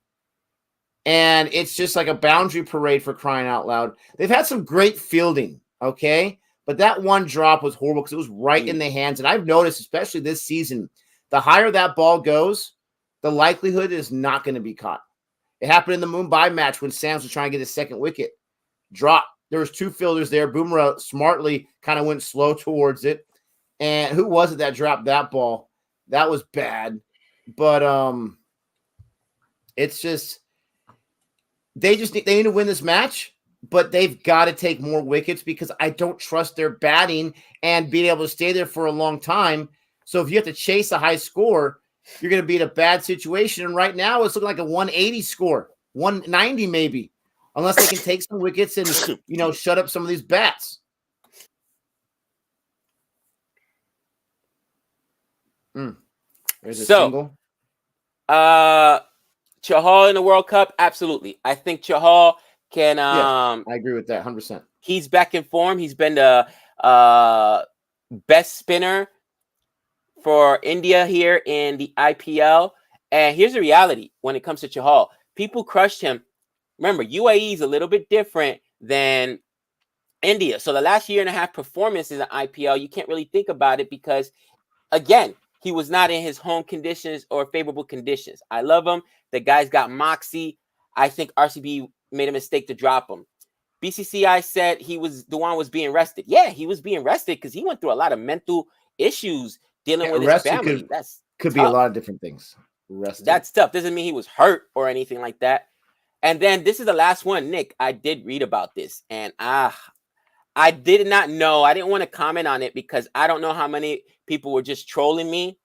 And it's just like a boundary parade for crying out loud. They've had some great fielding, okay? But that one drop was horrible because it was right in the hands. And I've noticed, especially this season, the higher that ball goes, the likelihood is not going to be caught. It happened in the Mumbai match when Symonds was trying to get his second wicket. Drop. There was two fielders there. Boomerang smartly kind of went slow towards it. And who was it that dropped that ball? That was bad. But it's just they need to win this match, but they've got to take more wickets because I don't trust their batting and being able to stay there for a long time. So if you have to chase a high score, you're going to be in a bad situation. And right now it's looking like a 180 score, 190 maybe, unless they can take some wickets and, shut up some of these bats. There's a single. Chahal in the World Cup, absolutely. I think Chahal can. I agree with that 100%. He's back in form. He's been the best spinner for India here in the IPL. And here's the reality when it comes to Chahal. People crushed him. Remember, UAE is a little bit different than India. So the last year and a half performance in the IPL, you can't really think about it because, again, he was not in his home conditions or favorable conditions. I love him. The guy's got moxie. I think RCB made a mistake to drop him. BCCI said Dewan was being rested. Yeah, he was being rested because he went through a lot of mental issues dealing with his family. Could be a lot of different things. Rested. That's tough. Doesn't mean he was hurt or anything like that. And then this is the last one, Nick. I did read about this, and I did not know. I didn't want to comment on it because I don't know how many people were just trolling me.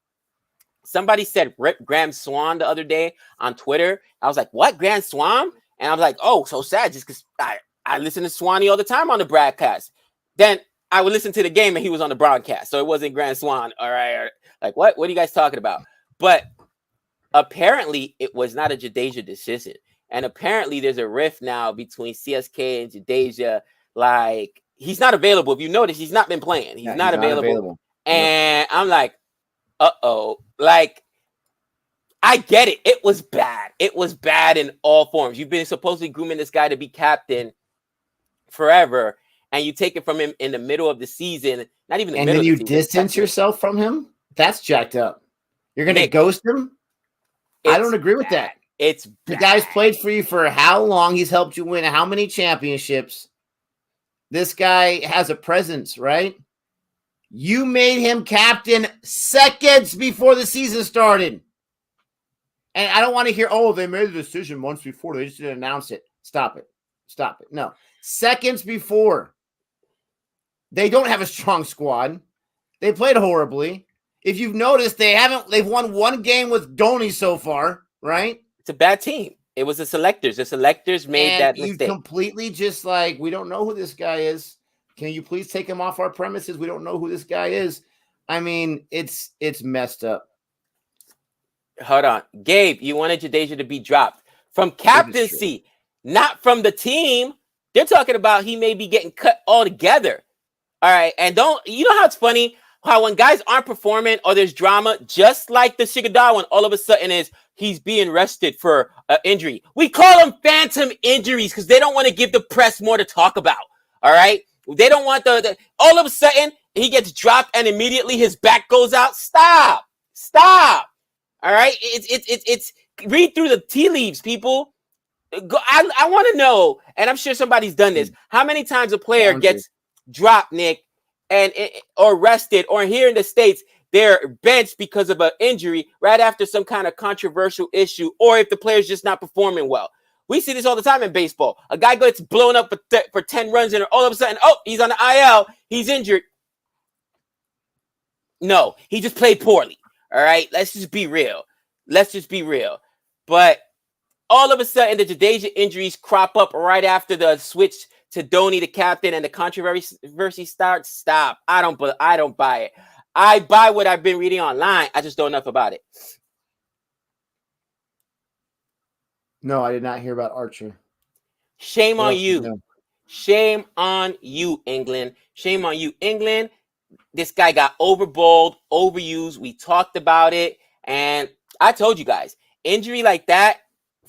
Somebody said Rip Graham Swan the other day on Twitter. I was like, what? Graham Swan? And I was like, oh, so sad just because I listen to Swanee all the time on the broadcast. Then I would listen to the game and he was on the broadcast. So it wasn't Graham Swan. All right. Like, what? What are you guys talking about? But apparently it was not a Jadeja decision. And apparently there's a rift now between CSK and Jadeja. Like, he's not available. If you notice, he's not been playing. He's not available. And I'm like, uh-oh. Like, I get it. It was bad. It was bad in all forms. You've been supposedly grooming this guy to be captain forever, and you take it from him in the middle of the season, not even the middle of the season. And then you distance yourself from him? That's jacked up. You're going to ghost him? I don't agree with that. It's bad. The guy's played for you for how long? He's helped you win how many championships? This guy has a presence, right? You made him captain seconds before the season started. And I don't want to hear, oh, they made the decision months before. They just didn't announce it. Stop it. Stop it. No. Seconds before. They don't have a strong squad. They played horribly. If you've noticed, they've won one game with Dhoni so far, right? It's a bad team. It was the selectors. The selectors made that mistake. You completely just like, we don't know who this guy is. Can you please take him off our premises? We don't know who this guy is. I mean, it's messed up. Hold on. Gabe, you wanted Jadeja to be dropped from captaincy, not from the team. They're talking about he may be getting cut altogether. All right. And you know how it's funny how when guys aren't performing or there's drama, just like the Shigadar one, all of a sudden he's being rested for an injury. We call them phantom injuries because they don't want to give the press more to talk about. All right. They don't want all of a sudden he gets dropped and immediately his back goes out. Stop. All right. It's read through the tea leaves, people. I want to know, and I'm sure somebody's done this. How many times a player gets dropped, Nick, or rested, or here in the States, they're benched because of an injury right after some kind of controversial issue, or if the player's just not performing well. We see this all the time in baseball. A guy gets blown up for 10 runs, and all of a sudden, he's on the IL. He's injured. No, he just played poorly. All right, let's just be real. But all of a sudden, the Jadeja injuries crop up right after the switch to Dhoni, the captain, and the controversy starts. Stop. I don't buy it. I buy what I've been reading online. I just don't know enough about it. No, I did not hear about Archer. Shame on you. Shame on you, England. Shame on you, England. this guy got overbowled, overused. We talked about it, and I told you guys, injury like that.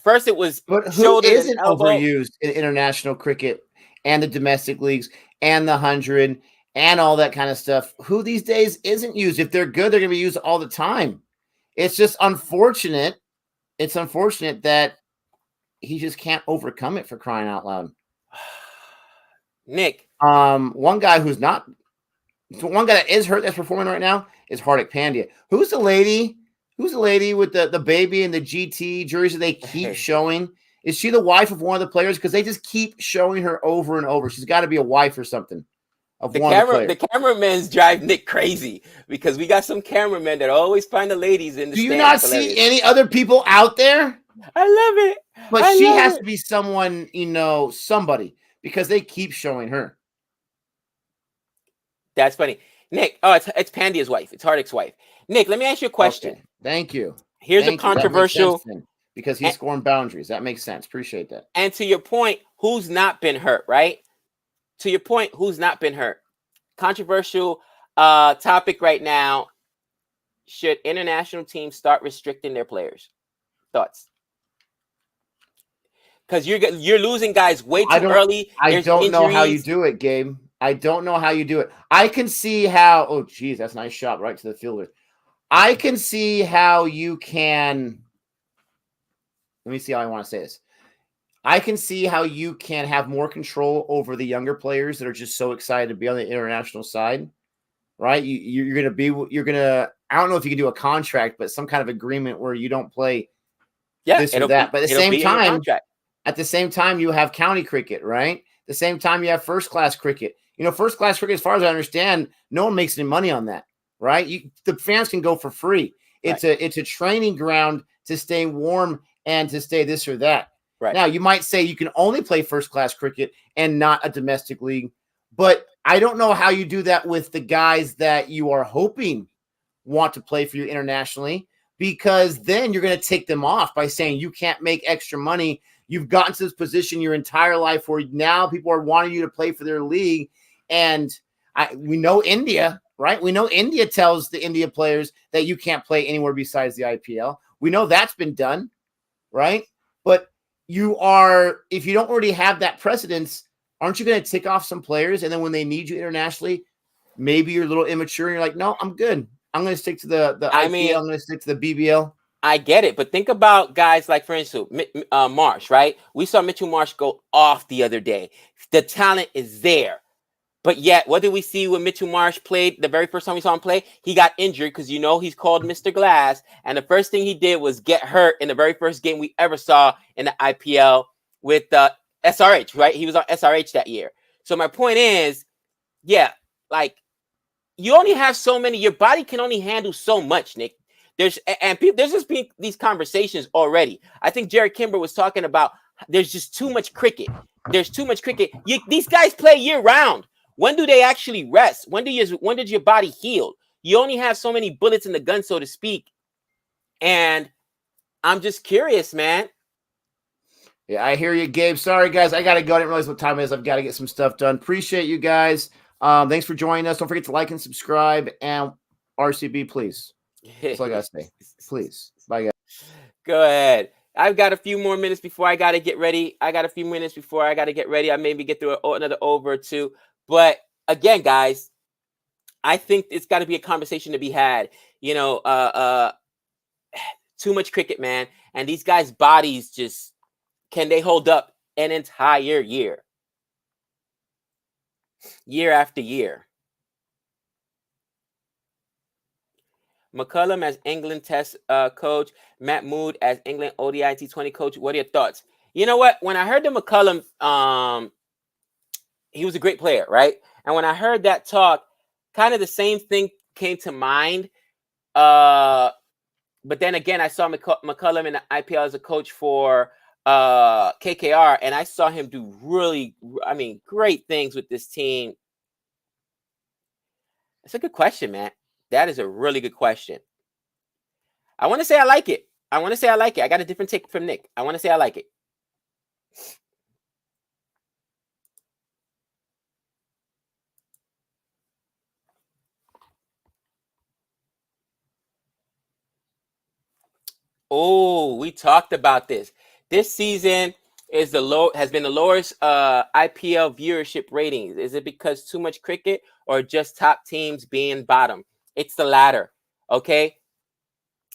First, it was But who shoulder and isn't elbow. overused in international cricket and the domestic leagues and the 100 and all that kind of stuff? Who these days isn't used? If they're good, they're going to be used all the time. It's just unfortunate. It's unfortunate that he just can't overcome it, for crying out loud. Nick. One guy that is hurt that's performing right now is Hardik Pandya. Who's the lady? Who's the lady with the baby and the GT jersey they keep showing? Is she the wife of one of the players? Because they just keep showing her over and over. She's got to be a wife or something of one of the players. The cameramen drive Nick crazy because we got some cameramen that always find the ladies in the Do you not see any other people out there? I love it. But she has to be someone, somebody, because they keep showing her. That's funny. Nick, it's Pandya's wife. It's Hardik's wife. Nick, let me ask you a question. Okay. Thank you. Here's a controversial, because he's scoring boundaries. That makes sense. Appreciate that. And to your point, who's not been hurt, right? To your point, who's not been hurt? Controversial topic right now. Should international teams start restricting their players? Thoughts? Because you're losing guys way too early. I don't know how you do it, Gabe. I don't know how you do it. I can see how. Oh, geez, that's a nice shot right to the fielder. I can see how you can. Let me see how I want to say this. I can see how you can have more control over the younger players that are just so excited to be on the international side, right? You're going to, I don't know if you can do a contract, but some kind of agreement where you don't play this or that. But at the same time, you have county cricket, right? At the same time, you have first class cricket. First class cricket, as far as I understand, no one makes any money on that, right? The fans can go for free. It's a training ground to stay warm and to stay this or that. Right. Now, you might say you can only play first-class cricket and not a domestic league, but I don't know how you do that with the guys that you are hoping want to play for you internationally, because then you're going to take them off by saying you can't make extra money. You've gotten to this position your entire life where now people are wanting you to play for their league, and we know India, right? We know India tells the India players that you can't play anywhere besides the IPL. We know that's been done, right? But if you don't already have that precedence, aren't you going to tick off some players? And then when they need you internationally, maybe you're a little immature and you're like, no, I'm good. I'm going to stick to the IPL. I'm going to stick to the BBL. I get it. But think about guys like, for instance, Marsh, right? We saw Mitchell Marsh go off the other day. The talent is there. But yet, what did we see when Mitchell Marsh played the very first time we saw him play? He got injured because, he's called Mr. Glass. And the first thing he did was get hurt in the very first game we ever saw in the IPL with SRH, right? He was on SRH that year. So my point is, you only have so many. Your body can only handle so much, Nick. There's just been these conversations already. I think Jared Kimber was talking about there's just too much cricket. There's too much cricket. These guys play year round. When do they actually rest? When did your body heal? You only have so many bullets in the gun, so to speak. And I'm just curious, man. Yeah, I hear you, Gabe. Sorry, guys. I got to go. I didn't realize what time it is. I've got to get some stuff done. Appreciate you guys. Thanks for joining us. Don't forget to like and subscribe. And RCB, please. That's all I got to say. Please. Bye, guys. Go ahead. I've got a few more minutes before I got to get ready. I maybe get through another over or two. But again, guys, I think it's got to be a conversation to be had. Too much cricket, man. And these guys' bodies can they hold up an entire year? Year after year. McCullum as England Test coach, Matt Mood as England ODI T20 coach. What are your thoughts? You know what? When I heard the McCullum, he was a great player, right? And when I heard that talk, kind of the same thing came to mind. But then again, I saw McCullum in the IPL as a coach for KKR, and I saw him do great things with this team. That's a good question, man. That is a really good question. I want to say I like it. I got a different take from Nick. I want to say I like it. Oh, we talked about this. This season has been the lowest IPL viewership ratings. Is it because too much cricket or just top teams being bottom? It's the latter. Okay.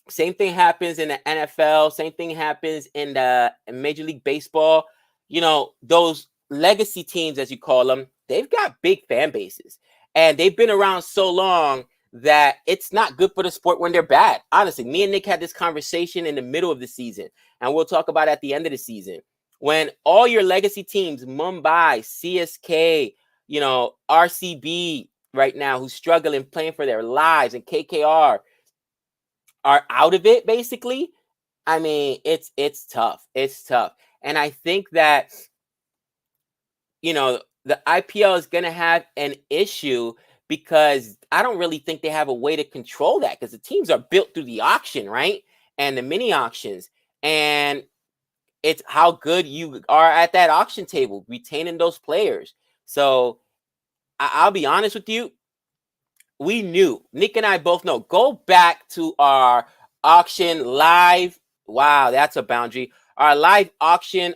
Same thing happens in the NFL. Same thing happens in the Major League Baseball. You know, those legacy teams, as you call them, they've got big fan bases. And they've been around so long that it's not good for the sport when they're bad. Honestly, me and Nick had this conversation in the middle of the season, and we'll talk about it at the end of the season. When all your legacy teams, Mumbai, CSK, you know, RCB right now, who's struggling, playing for their lives, and KKR, are out of it, basically, I mean, it's tough. It's tough. And I think that, you know, the IPL is going to have an issue because I don't really think they have a way to control that, because the teams are built through the auction, right? And the mini auctions. And it's how good you are at that auction table, retaining those players. So I'll be honest with you. We knew, Nick and I both know, go back to our auction live. Wow, that's a boundary. Our live auction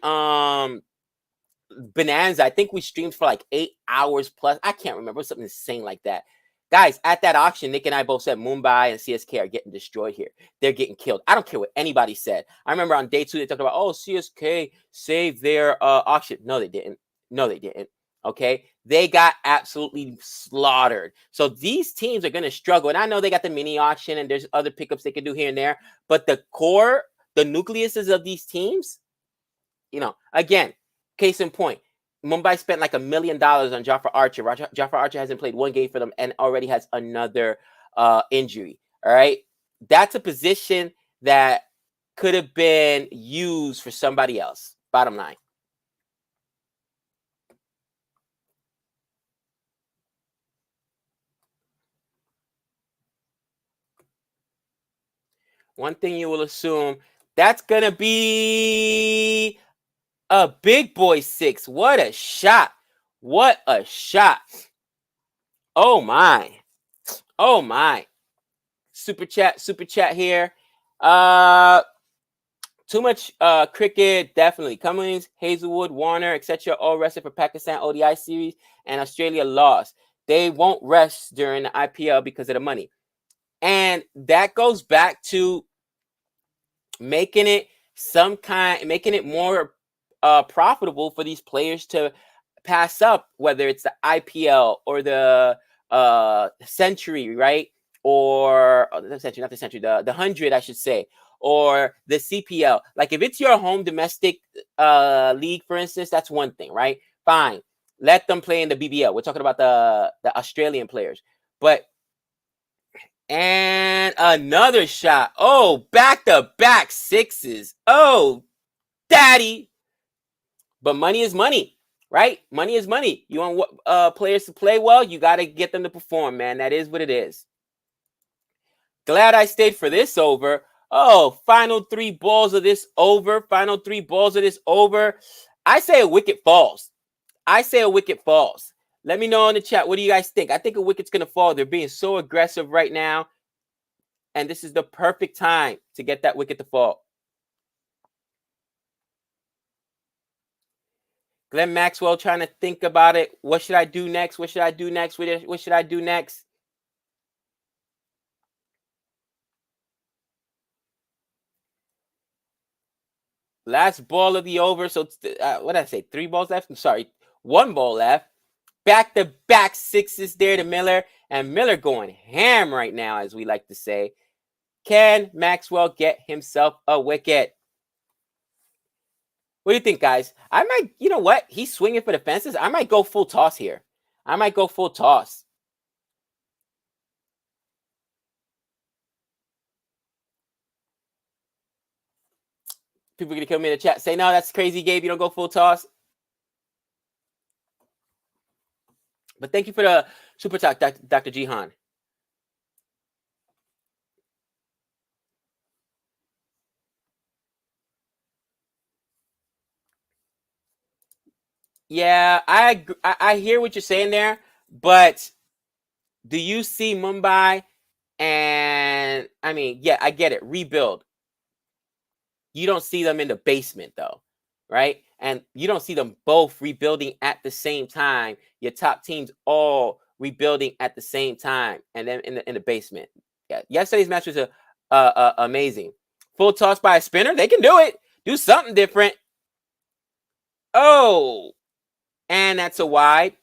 bonanza. I think we streamed for like 8 hours plus. I can't remember, something insane like that. Guys, at that auction, Nick and I both said Mumbai and CSK are getting destroyed here. They're getting killed. I don't care what anybody said. I remember on day 2 they talked about, oh, CSK saved their auction. No, they didn't. No, they didn't. Okay, they got absolutely slaughtered. So these teams are going to struggle. And I know they got the mini auction and there's other pickups they can do here and there. But the core, the nucleuses of these teams, you know, again, case in point, Mumbai spent like $1 million on Jafar Archer. Jafar Archer hasn't played one game for them and already has another injury. All right. That's a position that could have been used for somebody else. Bottom line. One thing you will assume, that's going to be a big boy 6. What a shot. What a shot. Oh, my. Oh, my. Super chat here. Too much cricket, definitely. Cummins, Hazelwood, Warner, etc. all rested for Pakistan ODI series, and Australia lost. They won't rest during the IPL because of the money. And that goes back to making it more profitable for these players to pass up, whether it's the IPL or the Century, right? Or the Century, not the Century, the 100, I should say, or the CPL. Like if it's your home domestic league, for instance, that's one thing, right? Fine. Let them play in the BBL. We're talking about the Australian players. But and another shot. Oh, back-to-back 6s. Oh, daddy. But money is money, right? Money is money. You want players to play well, you got to get them to perform, man. That is what it is. Glad I stayed for this over. Oh, final 3 balls of this over. Final 3 balls of this over. I say a wicket falls. Let me know in the chat. What do you guys think? I think a wicket's going to fall. They're being so aggressive right now. And this is the perfect time to get that wicket to fall. Glenn Maxwell trying to think about it. What should I do next? What should I do next? What should I do next? Last ball of the over. So what did I say? 3 balls left? I'm sorry. 1 ball left. Back-to-back 6s there to Miller. And Miller going ham right now, as we like to say. Can Maxwell get himself a wicket? What do you think, guys? I might, you know what? He's swinging for the fences. I might go full toss here. People are going to come in the chat. Say, no, that's crazy, Gabe. You don't go full toss. But thank you for the super talk, Dr. Jihan. Yeah, I hear what you're saying there, but do you see Mumbai? And I mean, yeah, I get it. Rebuild. You don't see them in the basement though, right? And you don't see them both rebuilding at the same time. Your top teams all rebuilding at the same time, and then in the basement. Yeah, yesterday's match was amazing. Full toss by a spinner. They can do it. Do something different. Oh, and that's a wide.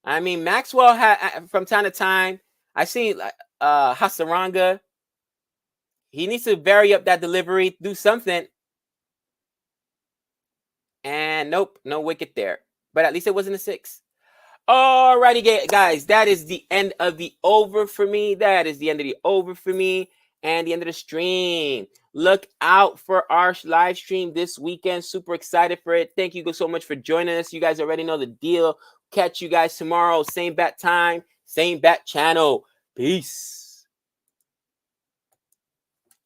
I mean, Maxwell had from time to time. I seen Hasaranga. He needs to vary up that delivery, do something. And nope, no wicket there. But at least it wasn't a 6. Alrighty, guys, that is the end of the over for me. That is the end of the over for me and the end of the stream. Look out for our live stream this weekend. Super excited for it. Thank you so much for joining us. You guys already know the deal. Catch you guys tomorrow. Same bat time, same bat channel. Peace.